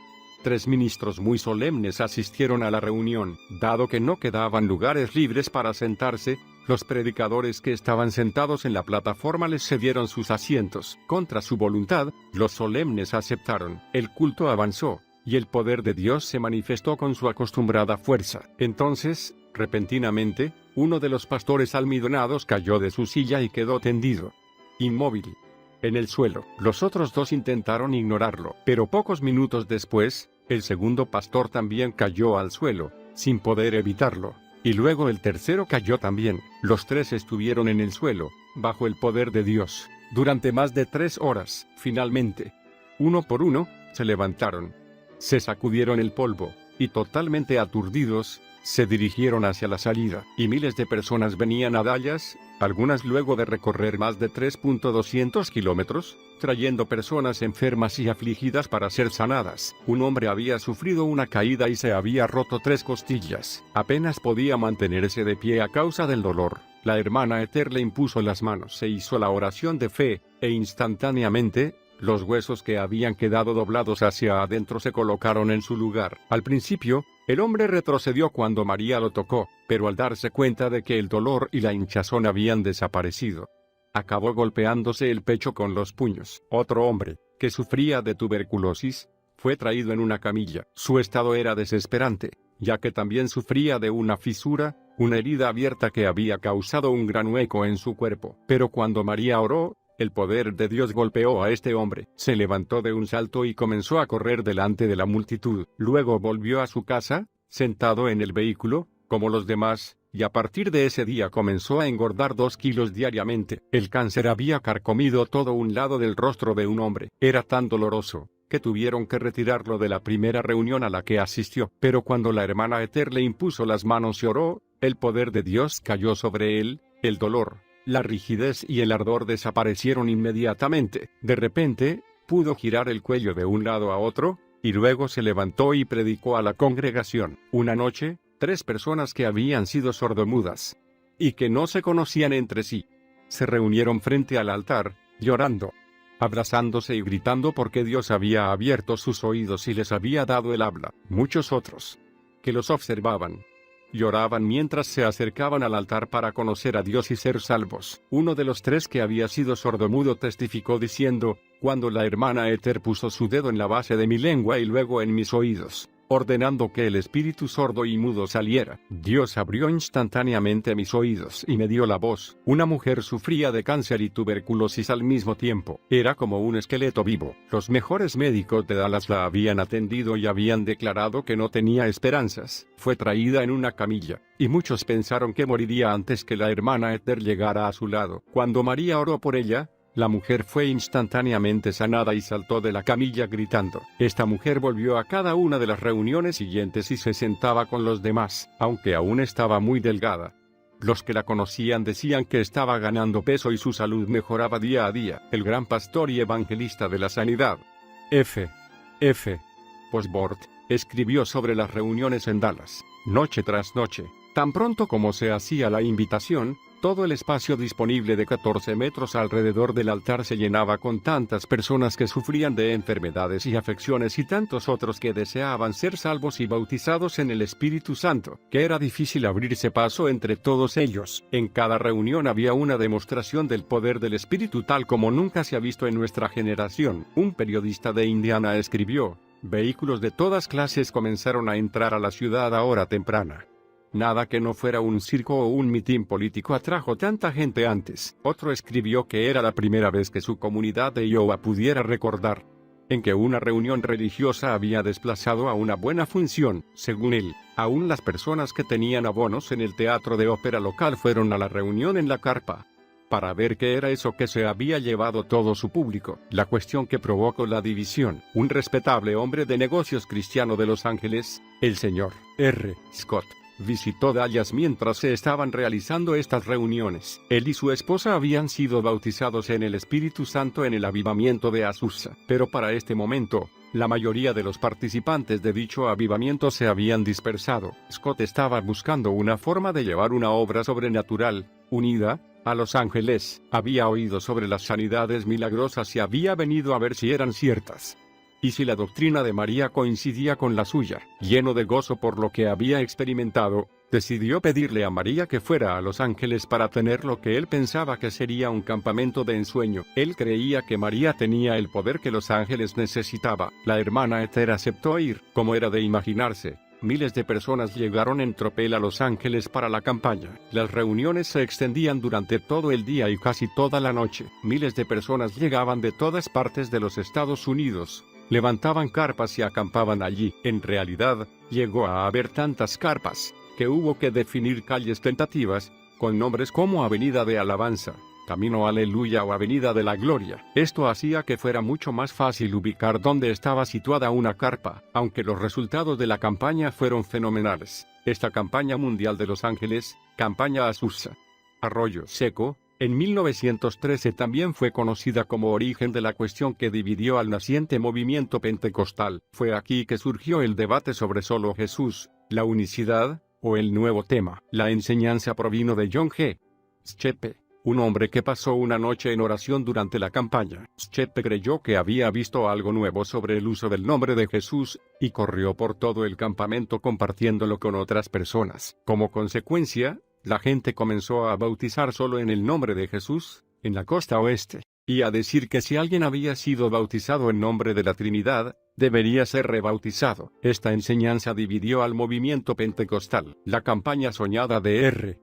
3 ministros muy solemnes asistieron a la reunión. Dado que no quedaban lugares libres para sentarse, los predicadores que estaban sentados en la plataforma les cedieron sus asientos. Contra su voluntad, los solemnes aceptaron. El culto avanzó, y el poder de Dios se manifestó con su acostumbrada fuerza. Entonces, repentinamente, uno de los pastores almidonados cayó de su silla y quedó tendido, inmóvil, en el suelo. Los otros 2 intentaron ignorarlo, pero pocos minutos después, el segundo pastor también cayó al suelo, sin poder evitarlo, y luego el tercero cayó también. Los 3 estuvieron en el suelo, bajo el poder de Dios, durante más de 3 horas. Finalmente, uno por uno, se levantaron, se sacudieron el polvo, y totalmente aturdidos, se dirigieron hacia la salida. Y miles de personas venían a Dallas, algunas luego de recorrer más de 3.200 kilómetros, trayendo personas enfermas y afligidas para ser sanadas. Un hombre había sufrido una caída y se había roto 3 costillas. Apenas podía mantenerse de pie a causa del dolor. La hermana Ethel le impuso las manos e hizo la oración de fe, e instantáneamente, los huesos que habían quedado doblados hacia adentro se colocaron en su lugar. Al principio, el hombre retrocedió cuando María lo tocó, pero al darse cuenta de que el dolor y la hinchazón habían desaparecido, acabó golpeándose el pecho con los puños. Otro hombre, que sufría de tuberculosis, fue traído en una camilla. Su estado era desesperante, ya que también sufría de una fisura, una herida abierta que había causado un gran hueco en su cuerpo. Pero cuando María oró, el poder de Dios golpeó a este hombre. Se levantó de un salto y comenzó a correr delante de la multitud. Luego volvió a su casa, sentado en el vehículo, como los demás, y a partir de ese día comenzó a engordar 2 kilos diariamente. El cáncer había carcomido todo un lado del rostro de un hombre. Era tan doloroso, que tuvieron que retirarlo de la primera reunión a la que asistió. Pero cuando la hermana Ethel le impuso las manos y oró, el poder de Dios cayó sobre él, el dolor, la rigidez y el ardor desaparecieron inmediatamente. De repente, pudo girar el cuello de un lado a otro, y luego se levantó y predicó a la congregación. Una noche, 3 personas que habían sido sordomudas, y que no se conocían entre sí, se reunieron frente al altar, llorando, abrazándose y gritando porque Dios había abierto sus oídos y les había dado el habla. Muchos otros, que los observaban, lloraban mientras se acercaban al altar para conocer a Dios y ser salvos. Uno de los 3 que había sido sordomudo testificó diciendo: cuando la hermana Ethel puso su dedo en la base de mi lengua y luego en mis oídos, ordenando que el espíritu sordo y mudo saliera, Dios abrió instantáneamente mis oídos y me dio la voz. Una mujer sufría de cáncer y tuberculosis al mismo tiempo. Era como un esqueleto vivo. Los mejores médicos de Dallas la habían atendido y habían declarado que no tenía esperanzas. Fue traída en una camilla, y muchos pensaron que moriría antes que la hermana Ethel llegara a su lado. Cuando María oró por ella, la mujer fue instantáneamente sanada y saltó de la camilla gritando. Esta mujer volvió a cada una de las reuniones siguientes y se sentaba con los demás, aunque aún estaba muy delgada. Los que la conocían decían que estaba ganando peso y su salud mejoraba día a día. El gran pastor y evangelista de la sanidad, F. Bosworth, escribió sobre las reuniones en Dallas. Noche tras noche, Tan pronto como se hacía la invitación, todo el espacio disponible de 14 metros alrededor del altar se llenaba con tantas personas que sufrían de enfermedades y afecciones y tantos otros que deseaban ser salvos y bautizados en el Espíritu Santo, que era difícil abrirse paso entre todos ellos. En cada reunión había una demostración del poder del Espíritu tal como nunca se ha visto en nuestra generación. Un periodista de Indiana escribió: "Vehículos de todas clases comenzaron a entrar a la ciudad a hora temprana. Nada que no fuera un circo o un mitin político atrajo tanta gente antes". Otro escribió que era la primera vez que su comunidad de Iowa pudiera recordar en que una reunión religiosa había desplazado a una buena función. Según él, aún las personas que tenían abonos en el teatro de ópera local fueron a la reunión en la carpa para ver qué era eso que se había llevado todo su público. La cuestión que provocó la división. Un respetable hombre de negocios cristiano de Los Ángeles, el señor R. Scott, visitó Dallas mientras se estaban realizando estas reuniones. Él y su esposa habían sido bautizados en el Espíritu Santo en el avivamiento de Azusa, pero para este momento, la mayoría de los participantes de dicho avivamiento se habían dispersado. Scott estaba buscando una forma de llevar una obra sobrenatural, unida, a Los Ángeles. Había oído sobre las sanidades milagrosas y había venido a ver si eran ciertas y si la doctrina de María coincidía con la suya. Lleno de gozo por lo que había experimentado, decidió pedirle a María que fuera a Los Ángeles para tener lo que él pensaba que sería un campamento de ensueño. Él creía que María tenía el poder que Los Ángeles necesitaba. La hermana Esther aceptó ir. Como era de imaginarse, miles de personas llegaron en tropel a Los Ángeles para la campaña. Las reuniones se extendían durante todo el día y casi toda la noche. Miles de personas llegaban de todas partes de los Estados Unidos. Levantaban carpas y acampaban allí. En realidad, llegó a haber tantas carpas que hubo que definir calles tentativas, con nombres como Avenida de Alabanza, Camino Aleluya o Avenida de la Gloria. Esto hacía que fuera mucho más fácil ubicar dónde estaba situada una carpa, aunque los resultados de la campaña fueron fenomenales. Esta campaña mundial de Los Ángeles, Campaña Azusa Arroyo Seco, en 1913 también fue conocida como origen de la cuestión que dividió al naciente movimiento pentecostal. Fue aquí que surgió el debate sobre solo Jesús, la unicidad, o el nuevo tema. La enseñanza provino de John G. Schepe, un hombre que pasó una noche en oración durante la campaña. Schepe creyó que había visto algo nuevo sobre el uso del nombre de Jesús, y corrió por todo el campamento compartiéndolo con otras personas. Como consecuencia, la gente comenzó a bautizar solo en el nombre de Jesús, en la costa oeste, y a decir que si alguien había sido bautizado en nombre de la Trinidad, debería ser rebautizado. Esta enseñanza dividió al movimiento pentecostal. La campaña soñada de R.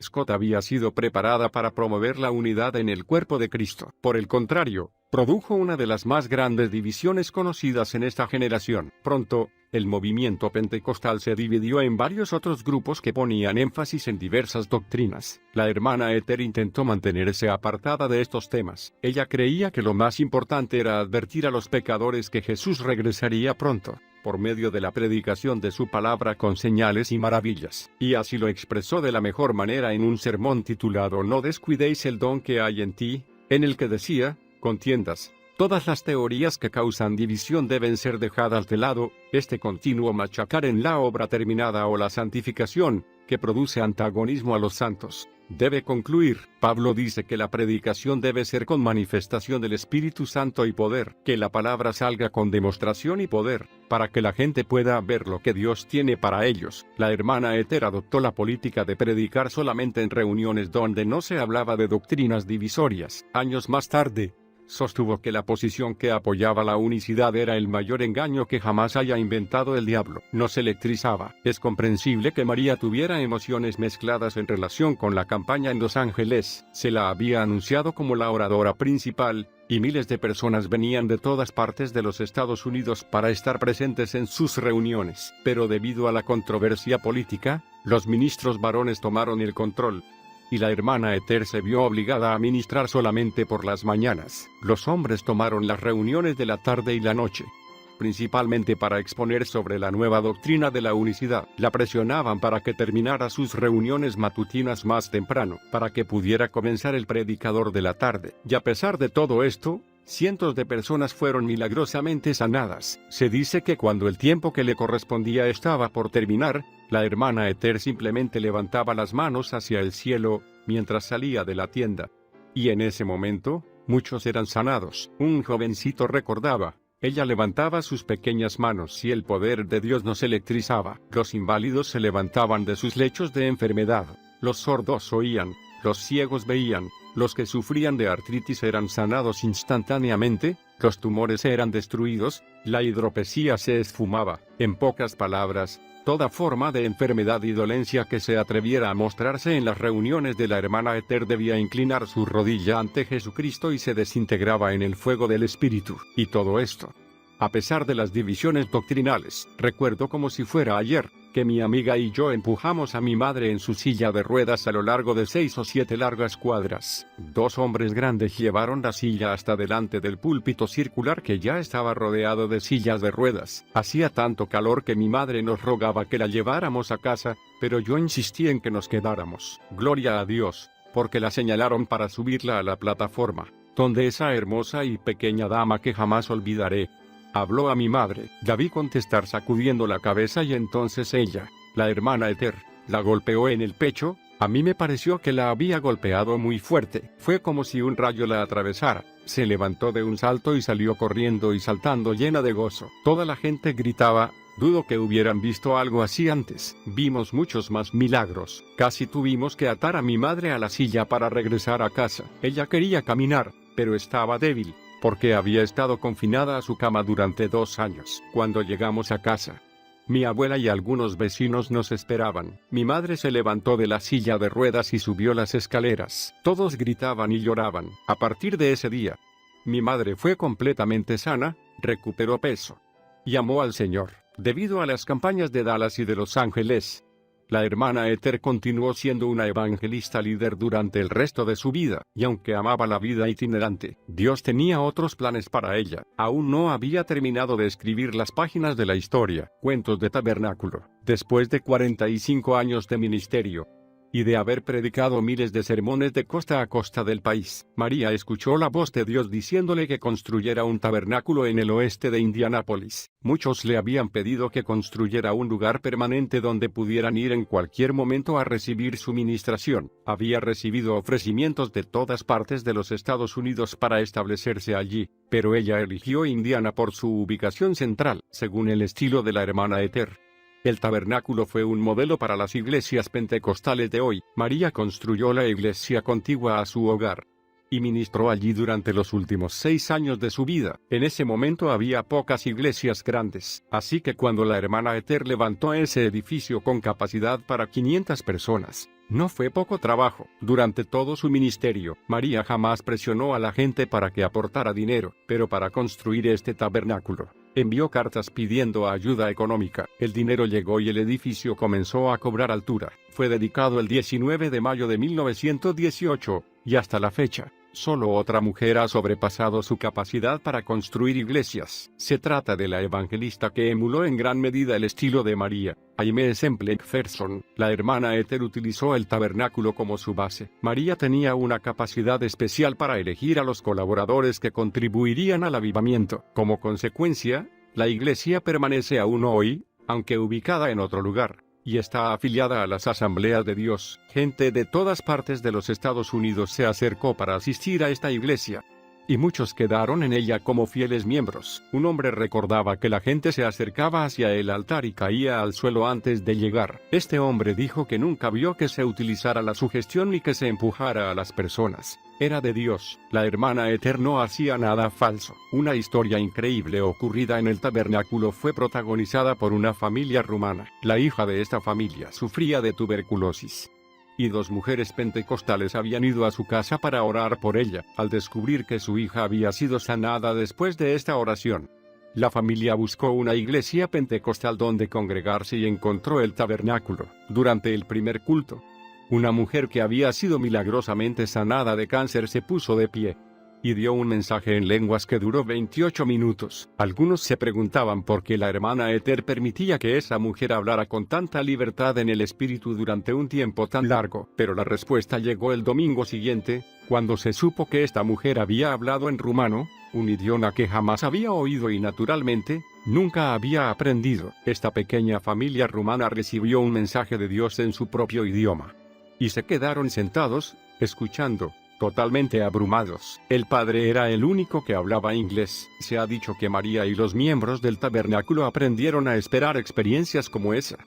Scott había sido preparada para promover la unidad en el cuerpo de Cristo. Por el contrario, produjo una de las más grandes divisiones conocidas en esta generación. Pronto, el movimiento pentecostal se dividió en varios otros grupos que ponían énfasis en diversas doctrinas. La hermana Esther intentó mantenerse apartada de estos temas. Ella creía que lo más importante era advertir a los pecadores que Jesús regresaría pronto, por medio de la predicación de su palabra con señales y maravillas. Y así lo expresó de la mejor manera en un sermón titulado No descuidéis el don que hay en ti, en el que decía: contiendas. Todas las teorías que causan división deben ser dejadas de lado. Este continuo machacar en la obra terminada o la santificación, que produce antagonismo a los santos, debe concluir. Pablo dice que la predicación debe ser con manifestación del Espíritu Santo y poder, que la palabra salga con demostración y poder, para que la gente pueda ver lo que Dios tiene para ellos. La hermana Esther adoptó la política de predicar solamente en reuniones donde no se hablaba de doctrinas divisorias. Años más tarde, sostuvo que la posición que apoyaba la unicidad era el mayor engaño que jamás haya inventado el diablo. No se electrizaba. Es comprensible que María tuviera emociones mezcladas en relación con la campaña en Los Ángeles. Se la había anunciado como la oradora principal, y miles de personas venían de todas partes de los Estados Unidos para estar presentes en sus reuniones. Pero debido a la controversia política, los ministros varones tomaron el control, y la hermana Esther se vio obligada a ministrar solamente por las mañanas. Los hombres tomaron las reuniones de la tarde y la noche, principalmente para exponer sobre la nueva doctrina de la unicidad. La presionaban para que terminara sus reuniones matutinas más temprano, para que pudiera comenzar el predicador de la tarde. Y a pesar de todo esto, Cientos de personas fueron milagrosamente sanadas. Se dice que cuando el tiempo que le correspondía estaba por terminar, la hermana Ester simplemente levantaba las manos hacia el cielo, mientras salía de la tienda. Y en ese momento, muchos eran sanados. Un jovencito recordaba: ella levantaba sus pequeñas manos y el poder de Dios nos electrizaba. Los inválidos se levantaban de sus lechos de enfermedad, los sordos oían, los ciegos veían, los que sufrían de artritis eran sanados instantáneamente, los tumores eran destruidos, la hidropesía se esfumaba. En pocas palabras, toda forma de enfermedad y dolencia que se atreviera a mostrarse en las reuniones de la hermana Ester debía inclinar su rodilla ante Jesucristo y se desintegraba en el fuego del Espíritu. Y todo esto, a pesar de las divisiones doctrinales. Recuerdo como si fuera ayer, que mi amiga y yo empujamos a mi madre en su silla de ruedas a lo largo de 6 o 7 largas cuadras. 2 hombres grandes llevaron la silla hasta delante del púlpito circular que ya estaba rodeado de sillas de ruedas. Hacía tanto calor que mi madre nos rogaba que la lleváramos a casa, pero yo insistí en que nos quedáramos. Gloria a Dios, porque la señalaron para subirla a la plataforma, donde esa hermosa y pequeña dama que jamás olvidaré habló a mi madre. La vi contestar sacudiendo la cabeza y entonces ella, la hermana Ester, la golpeó en el pecho. A mí me pareció que la había golpeado muy fuerte. Fue como si un rayo la atravesara. Se levantó de un salto y salió corriendo y saltando llena de gozo. Toda la gente gritaba. Dudo que hubieran visto algo así antes. Vimos muchos más milagros. Casi tuvimos que atar a mi madre a la silla para regresar a casa. Ella quería caminar, pero estaba débil, porque había estado confinada a su cama durante 2 años. Cuando llegamos a casa, mi abuela y algunos vecinos nos esperaban. Mi madre se levantó de la silla de ruedas y subió las escaleras. Todos gritaban y lloraban. A partir de ese día, mi madre fue completamente sana, recuperó peso y amó al Señor. Debido a las campañas de Dallas y de Los Ángeles, la hermana Ester continuó siendo una evangelista líder durante el resto de su vida, y aunque amaba la vida itinerante, Dios tenía otros planes para ella. Aún no había terminado de escribir las páginas de la historia, Cuentos de Tabernáculo. Después de 45 años de ministerio, y de haber predicado miles de sermones de costa a costa del país, María escuchó la voz de Dios diciéndole que construyera un tabernáculo en el oeste de Indianápolis. Muchos le habían pedido que construyera un lugar permanente donde pudieran ir en cualquier momento a recibir su ministración. Había recibido ofrecimientos de todas partes de los Estados Unidos para establecerse allí, pero ella eligió Indiana por su ubicación central, según el estilo de la hermana Ester. El tabernáculo fue un modelo para las iglesias pentecostales de hoy. María construyó la iglesia contigua a su hogar y ministró allí durante los últimos 6 años de su vida. En ese momento había pocas iglesias grandes, así que cuando la hermana Ester levantó ese edificio con capacidad para 500 personas, no fue poco trabajo. Durante todo su ministerio, María jamás presionó a la gente para que aportara dinero, pero para construir este tabernáculo, envió cartas pidiendo ayuda económica. El dinero llegó y el edificio comenzó a cobrar altura. Fue dedicado el 19 de mayo de 1918, y hasta la fecha, solo otra mujer ha sobrepasado su capacidad para construir iglesias. Se trata de la evangelista que emuló en gran medida el estilo de María, Aimee Semple McPherson. La hermana Ester utilizó el tabernáculo como su base. María tenía una capacidad especial para elegir a los colaboradores que contribuirían al avivamiento. Como consecuencia, la iglesia permanece aún hoy, aunque ubicada en otro lugar, y está afiliada a las Asambleas de Dios. Gente de todas partes de los Estados Unidos se acercó para asistir a esta iglesia, y muchos quedaron en ella como fieles miembros. Un hombre recordaba que la gente se acercaba hacia el altar y caía al suelo antes de llegar. Este hombre dijo que nunca vio que se utilizara la sugestión ni que se empujara a las personas. Era de Dios. La hermana Ester no hacía nada falso. Una historia increíble ocurrida en el tabernáculo fue protagonizada por una familia rumana. La hija de esta familia sufría de tuberculosis, y 2 mujeres pentecostales habían ido a su casa para orar por ella. Al descubrir que su hija había sido sanada después de esta oración, la familia buscó una iglesia pentecostal donde congregarse y encontró el tabernáculo. Durante el primer culto, una mujer que había sido milagrosamente sanada de cáncer se puso de pie y dio un mensaje en lenguas que duró 28 minutos. Algunos se preguntaban por qué la hermana Ethel permitía que esa mujer hablara con tanta libertad en el espíritu durante un tiempo tan largo, pero la respuesta llegó el domingo siguiente, cuando se supo que esta mujer había hablado en rumano, un idioma que jamás había oído y naturalmente, nunca había aprendido. Esta pequeña familia rumana recibió un mensaje de Dios en su propio idioma. Y se quedaron sentados, escuchando, totalmente abrumados. El padre era el único que hablaba inglés. Se ha dicho que María y los miembros del tabernáculo aprendieron a esperar experiencias como esa.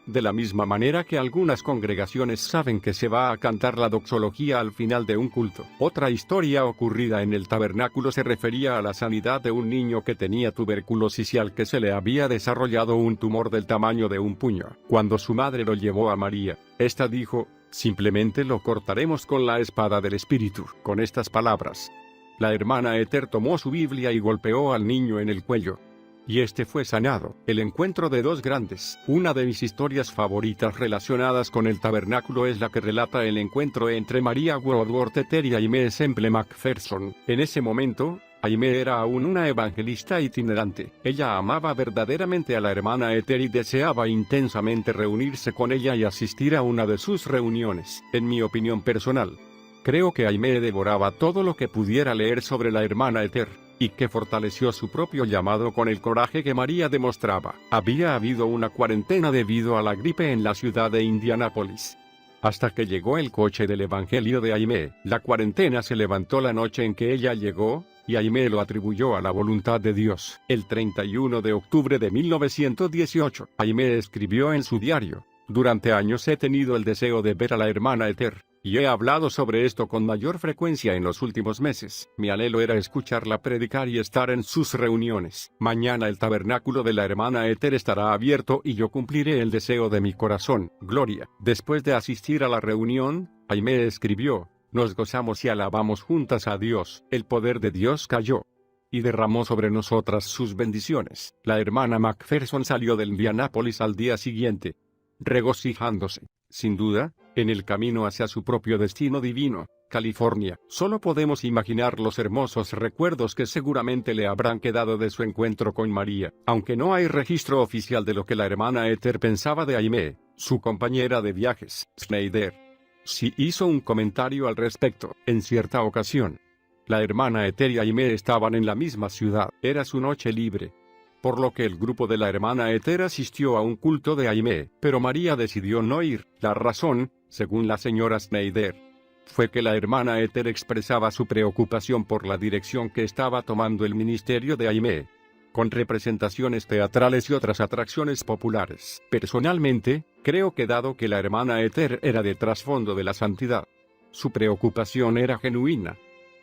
De la misma manera que algunas congregaciones saben que se va a cantar la doxología al final de un culto. Otra historia ocurrida en el tabernáculo se refería a la sanidad de un niño que tenía tuberculosis y al que se le había desarrollado un tumor del tamaño de un puño. Cuando su madre lo llevó a María, esta dijo: simplemente lo cortaremos con la espada del Espíritu. Con estas palabras, la hermana Ethel tomó su Biblia y golpeó al niño en el cuello. Y este fue sanado. El encuentro de dos grandes. Una de mis historias favoritas relacionadas con el tabernáculo es la que relata el encuentro entre María Woodworth Ethel y Aimee Semple McPherson. En ese momento, Aimee era aún una evangelista itinerante. Ella amaba verdaderamente a la hermana Ethel y deseaba intensamente reunirse con ella y asistir a una de sus reuniones. En mi opinión personal, creo que Aimee devoraba todo lo que pudiera leer sobre la hermana Ethel, y que fortaleció su propio llamado con el coraje que María demostraba. Había habido una cuarentena debido a la gripe en la ciudad de Indianápolis. Hasta que llegó el coche del Evangelio de Aimee. La cuarentena se levantó la noche en que ella llegó, y Aimee lo atribuyó a la voluntad de Dios. El 31 de octubre de 1918, Aimee escribió en su diario: durante años he tenido el deseo de ver a la hermana Ethel, y he hablado sobre esto con mayor frecuencia en los últimos meses. Mi anhelo era escucharla predicar y estar en sus reuniones. Mañana el tabernáculo de la hermana Ethel estará abierto y yo cumpliré el deseo de mi corazón. Gloria. Después de asistir a la reunión, Aimee escribió: nos gozamos y alabamos juntas a Dios. El poder de Dios cayó y derramó sobre nosotras sus bendiciones. La hermana McPherson salió de Indianápolis al día siguiente, regocijándose, sin duda, en el camino hacia su propio destino divino, California. Solo podemos imaginar los hermosos recuerdos que seguramente le habrán quedado de su encuentro con María. Aunque no hay registro oficial de lo que la hermana Ethel pensaba de Aimee, su compañera de viajes, Schneider, sí hizo un comentario al respecto. En cierta ocasión, la hermana Ethel y Aimee estaban en la misma ciudad. Era su noche libre, por lo que el grupo de la hermana Ethel asistió a un culto de Aimee, pero María decidió no ir. La razón, según la señora Schneider, fue que la hermana Ethel expresaba su preocupación por la dirección que estaba tomando el ministerio de Aimee, con representaciones teatrales y otras atracciones populares. Personalmente, creo que dado que la hermana Ethel era de trasfondo de la santidad, su preocupación era genuina,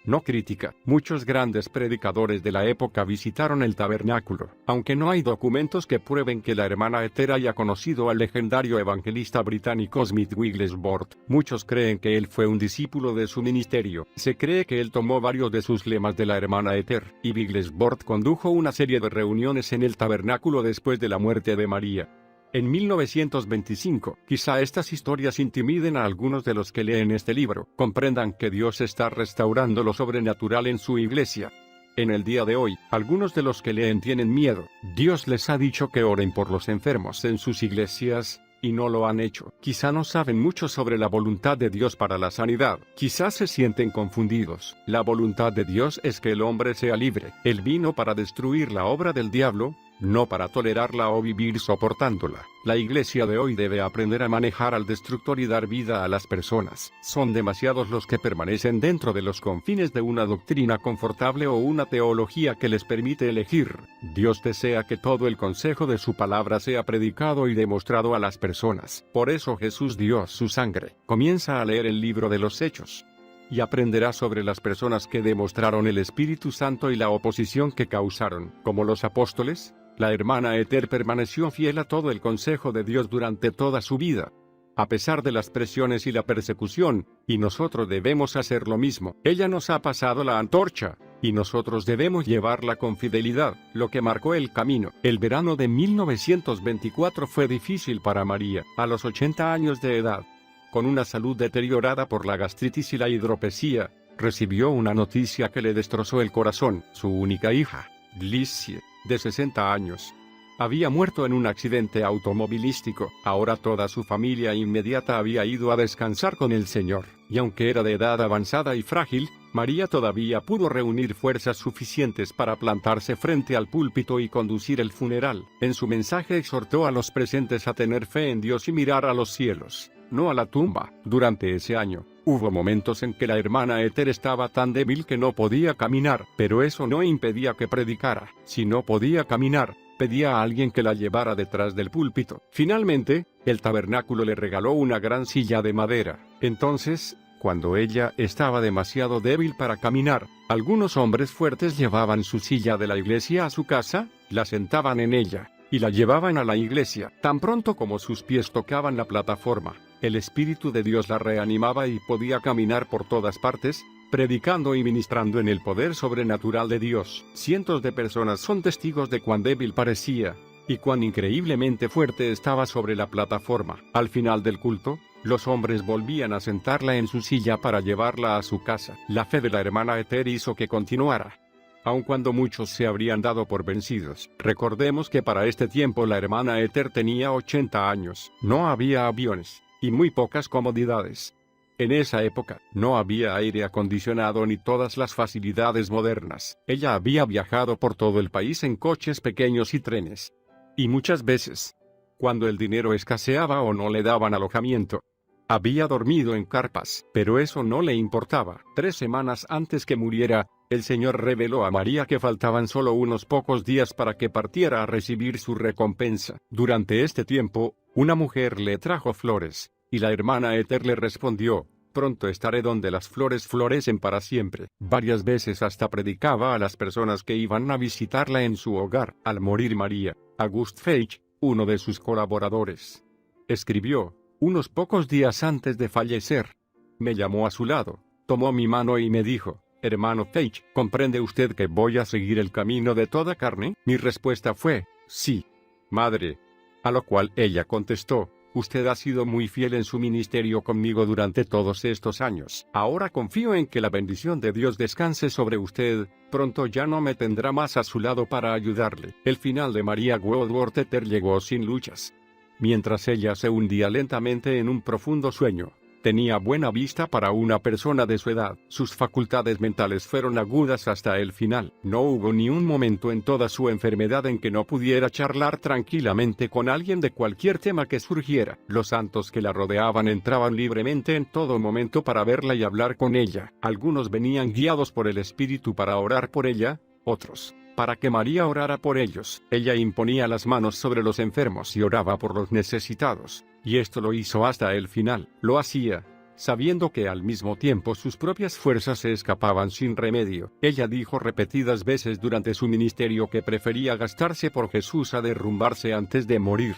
no crítica. Muchos grandes predicadores de la época visitaron el tabernáculo. Aunque no hay documentos que prueben que la hermana Ethel haya conocido al legendario evangelista británico Smith Wigglesworth, muchos creen que él fue un discípulo de su ministerio. Se cree que él tomó varios de sus lemas de la hermana Ethel, y Wigglesworth condujo una serie de reuniones en el tabernáculo después de la muerte de María. En 1925, quizá estas historias intimiden a algunos de los que leen este libro. Comprendan que Dios está restaurando lo sobrenatural en su iglesia. En el día de hoy, algunos de los que leen tienen miedo. Dios les ha dicho que oren por los enfermos en sus iglesias, y no lo han hecho. Quizá no saben mucho sobre la voluntad de Dios para la sanidad. Quizás se sienten confundidos. La voluntad de Dios es que el hombre sea libre. Él vino para destruir la obra del diablo, no para tolerarla o vivir soportándola. La iglesia de hoy debe aprender a manejar al destructor y dar vida a las personas. Son demasiados los que permanecen dentro de los confines de una doctrina confortable o una teología que les permite elegir. Dios desea que todo el consejo de su palabra sea predicado y demostrado a las personas. Por eso Jesús dio su sangre. Comienza a leer el libro de los Hechos, y aprenderá sobre las personas que demostraron el Espíritu Santo y la oposición que causaron. Como los apóstoles, la hermana Ethel permaneció fiel a todo el consejo de Dios durante toda su vida, a pesar de las presiones y la persecución, y nosotros debemos hacer lo mismo. Ella nos ha pasado la antorcha, y nosotros debemos llevarla con fidelidad, lo que marcó el camino. El verano de 1924 fue difícil para María, a los 80 años de edad. Con una salud deteriorada por la gastritis y la hidropesía, recibió una noticia que le destrozó el corazón. Su única hija, Glissie, de 60 años, había muerto en un accidente automovilístico. Ahora toda su familia inmediata había ido a descansar con el Señor, y aunque era de edad avanzada y frágil, María todavía pudo reunir fuerzas suficientes para plantarse frente al púlpito y conducir el funeral. En su mensaje exhortó a los presentes a tener fe en Dios y mirar a los cielos, no a la tumba. Durante ese año, hubo momentos en que la hermana Ethel estaba tan débil que no podía caminar, pero eso no impedía que predicara. Si no podía caminar, pedía a alguien que la llevara detrás del púlpito. Finalmente, el tabernáculo le regaló una gran silla de madera. Entonces, cuando ella estaba demasiado débil para caminar, algunos hombres fuertes llevaban su silla de la iglesia a su casa, la sentaban en ella, y la llevaban a la iglesia. Tan pronto como sus pies tocaban la plataforma, el Espíritu de Dios la reanimaba y podía caminar por todas partes, predicando y ministrando en el poder sobrenatural de Dios. Cientos de personas son testigos de cuán débil parecía, y cuán increíblemente fuerte estaba sobre la plataforma. Al final del culto, los hombres volvían a sentarla en su silla para llevarla a su casa. La fe de la hermana Ethel hizo que continuara, aun cuando muchos se habrían dado por vencidos. Recordemos que para este tiempo la hermana Ethel tenía 80 años. No había aviones, y muy pocas comodidades. En esa época, no había aire acondicionado ni todas las facilidades modernas. Ella había viajado por todo el país en coches pequeños y trenes. Y muchas veces, cuando el dinero escaseaba o no le daban alojamiento, había dormido en carpas. Pero eso no le importaba. 3 semanas antes que muriera, el Señor reveló a María que faltaban solo unos pocos días para que partiera a recibir su recompensa. Durante este tiempo, una mujer le trajo flores, y la hermana Ethel le respondió: pronto estaré donde las flores florecen para siempre. Varias veces hasta predicaba a las personas que iban a visitarla en su hogar. Al morir María, August Feich, uno de sus colaboradores, escribió: unos pocos días antes de fallecer, me llamó a su lado, tomó mi mano y me dijo: hermano Feich, ¿comprende usted que voy a seguir el camino de toda carne? Mi respuesta fue: sí, madre. A lo cual ella contestó: usted ha sido muy fiel en su ministerio conmigo durante todos estos años. Ahora confío en que la bendición de Dios descanse sobre usted. Pronto ya no me tendrá más a su lado para ayudarle. El final de María Woodworth Ethel llegó sin luchas. Mientras ella se hundía lentamente en un profundo sueño, tenía buena vista para una persona de su edad. Sus facultades mentales fueron agudas hasta el final. No hubo ni un momento en toda su enfermedad en que no pudiera charlar tranquilamente con alguien de cualquier tema que surgiera. Los santos que la rodeaban entraban libremente en todo momento para verla y hablar con ella. Algunos venían guiados por el Espíritu para orar por ella, otros para que María orara por ellos. Ella imponía las manos sobre los enfermos y oraba por los necesitados, y esto lo hizo hasta el final. Lo hacía sabiendo que al mismo tiempo sus propias fuerzas se escapaban sin remedio. Ella dijo repetidas veces durante su ministerio que prefería gastarse por Jesús a derrumbarse antes de morir.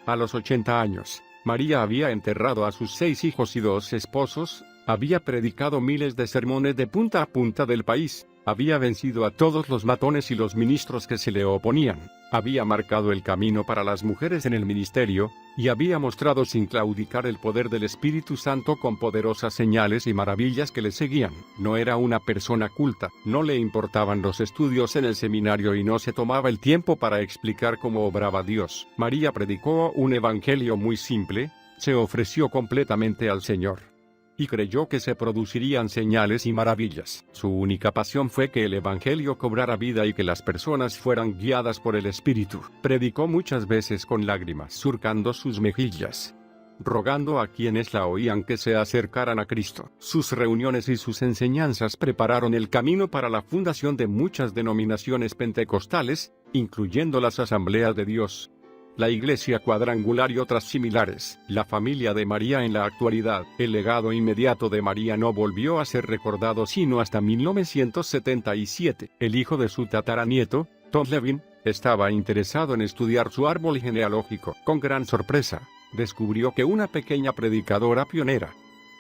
A los 80 años, María había enterrado a sus 6 hijos y 2 esposos, había predicado miles de sermones de punta a punta del país, había vencido a todos los matones y los ministros que se le oponían, había marcado el camino para las mujeres en el ministerio, y había mostrado sin claudicar el poder del Espíritu Santo con poderosas señales y maravillas que le seguían. No era una persona culta, no le importaban los estudios en el seminario y no se tomaba el tiempo para explicar cómo obraba Dios. María predicó un evangelio muy simple, se ofreció completamente al Señor y creyó que se producirían señales y maravillas. Su única pasión fue que el Evangelio cobrara vida y que las personas fueran guiadas por el Espíritu. Predicó muchas veces con lágrimas surcando sus mejillas, rogando a quienes la oían que se acercaran a Cristo. Sus reuniones y sus enseñanzas prepararon el camino para la fundación de muchas denominaciones pentecostales, incluyendo las Asambleas de Dios, la Iglesia Cuadrangular y otras similares. La familia de María en la actualidad. El legado inmediato de María no volvió a ser recordado sino hasta 1977. El hijo de su tataranieto, Tom Levin, estaba interesado en estudiar su árbol genealógico. Con gran sorpresa, descubrió que una pequeña predicadora pionera,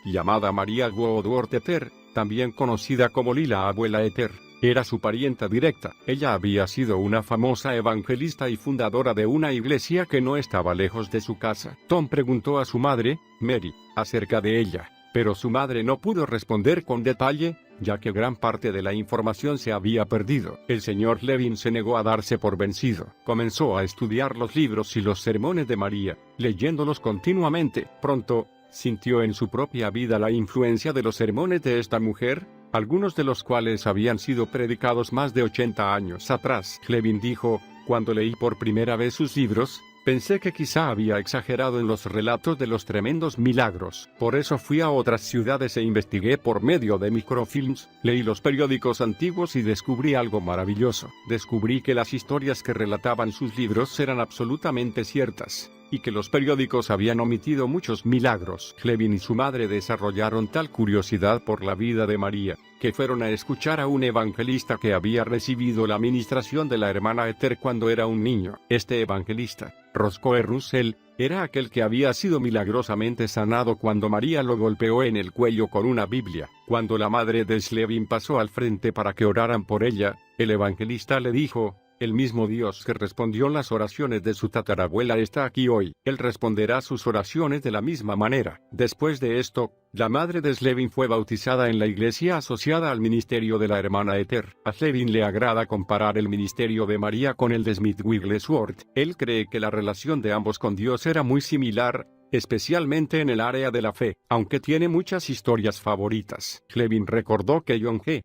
llamada María Woodworth Ethel, también conocida como Lila Abuela Ethel, era su parienta directa. Ella había sido una famosa evangelista y fundadora de una iglesia que no estaba lejos de su casa. Tom preguntó a su madre, Mary, acerca de ella, pero su madre no pudo responder con detalle, ya que gran parte de la información se había perdido. El señor Levin se negó a darse por vencido. Comenzó a estudiar los libros y los sermones de María, leyéndolos continuamente. Pronto, sintió en su propia vida la influencia de los sermones de esta mujer, algunos de los cuales habían sido predicados más de 80 años atrás. Levin dijo: cuando leí por primera vez sus libros, pensé que quizá había exagerado en los relatos de los tremendos milagros. Por eso fui a otras ciudades e investigué por medio de microfilms, leí los periódicos antiguos y descubrí algo maravilloso. Descubrí que las historias que relataban sus libros eran absolutamente ciertas, y que los periódicos habían omitido muchos milagros. Levin y su madre desarrollaron tal curiosidad por la vida de María, que fueron a escuchar a un evangelista que había recibido la ministración de la hermana Esther cuando era un niño. Este evangelista, Roscoe Russell, era aquel que había sido milagrosamente sanado cuando María lo golpeó en el cuello con una Biblia. Cuando la madre de Levin pasó al frente para que oraran por ella, el evangelista le dijo: el mismo Dios que respondió las oraciones de su tatarabuela está aquí hoy. Él responderá sus oraciones de la misma manera. Después de esto, la madre de Slevin fue bautizada en la iglesia asociada al ministerio de la hermana Esther. A Slevin le agrada comparar el ministerio de María con el de Smith Wigglesworth. Él cree que la relación de ambos con Dios era muy similar, especialmente en el área de la fe, aunque tiene muchas historias favoritas. Slevin recordó que John G.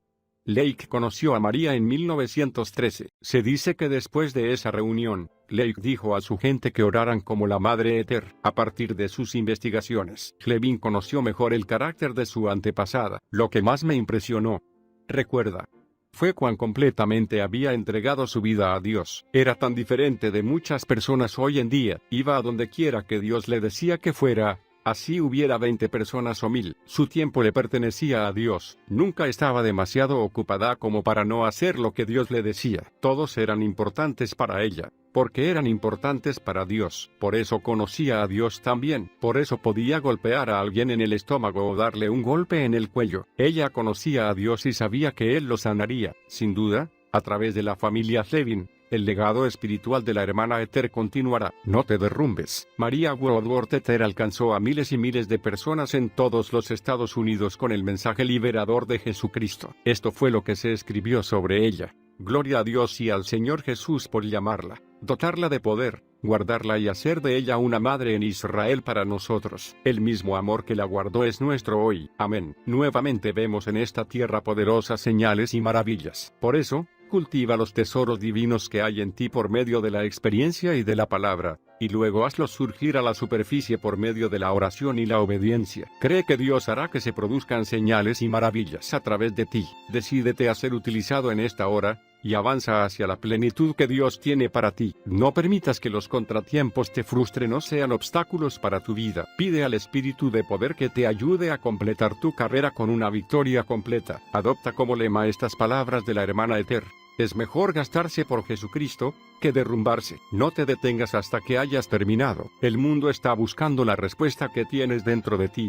Lake conoció a María en 1913. Se dice que después de esa reunión, Lake dijo a su gente que oraran como la Madre Esther. A partir de sus investigaciones, Levin conoció mejor el carácter de su antepasada. Lo que más me impresionó, recuerda, fue cuán completamente había entregado su vida a Dios. Era tan diferente de muchas personas hoy en día. Iba a donde quiera que Dios le decía que fuera. Así hubiera 20 personas o 1000, su tiempo le pertenecía a Dios. Nunca estaba demasiado ocupada como para no hacer lo que Dios le decía. Todos eran importantes para ella, porque eran importantes para Dios. Por eso conocía a Dios también. Por eso podía golpear a alguien en el estómago o darle un golpe en el cuello. Ella conocía a Dios y sabía que Él lo sanaría. Sin duda, a través de la familia Levin, el legado espiritual de la hermana Esther continuará. No te derrumbes. María Woodworth Esther alcanzó a miles y miles de personas en todos los Estados Unidos con el mensaje liberador de Jesucristo. Esto fue lo que se escribió sobre ella. Gloria a Dios y al Señor Jesús por llamarla, dotarla de poder, guardarla y hacer de ella una madre en Israel para nosotros. El mismo amor que la guardó es nuestro hoy. Amén. Nuevamente vemos en esta tierra poderosas señales y maravillas. Por eso, cultiva los tesoros divinos que hay en ti por medio de la experiencia y de la palabra, y luego hazlos surgir a la superficie por medio de la oración y la obediencia. Cree que Dios hará que se produzcan señales y maravillas a través de ti. Decídete a ser utilizado en esta hora, y avanza hacia la plenitud que Dios tiene para ti. No permitas que los contratiempos te frustren o sean obstáculos para tu vida. Pide al Espíritu de poder que te ayude a completar tu carrera con una victoria completa. Adopta como lema estas palabras de la hermana Esther: es mejor gastarse por Jesucristo que derrumbarse. No te detengas hasta que hayas terminado. El mundo está buscando la respuesta que tienes dentro de ti.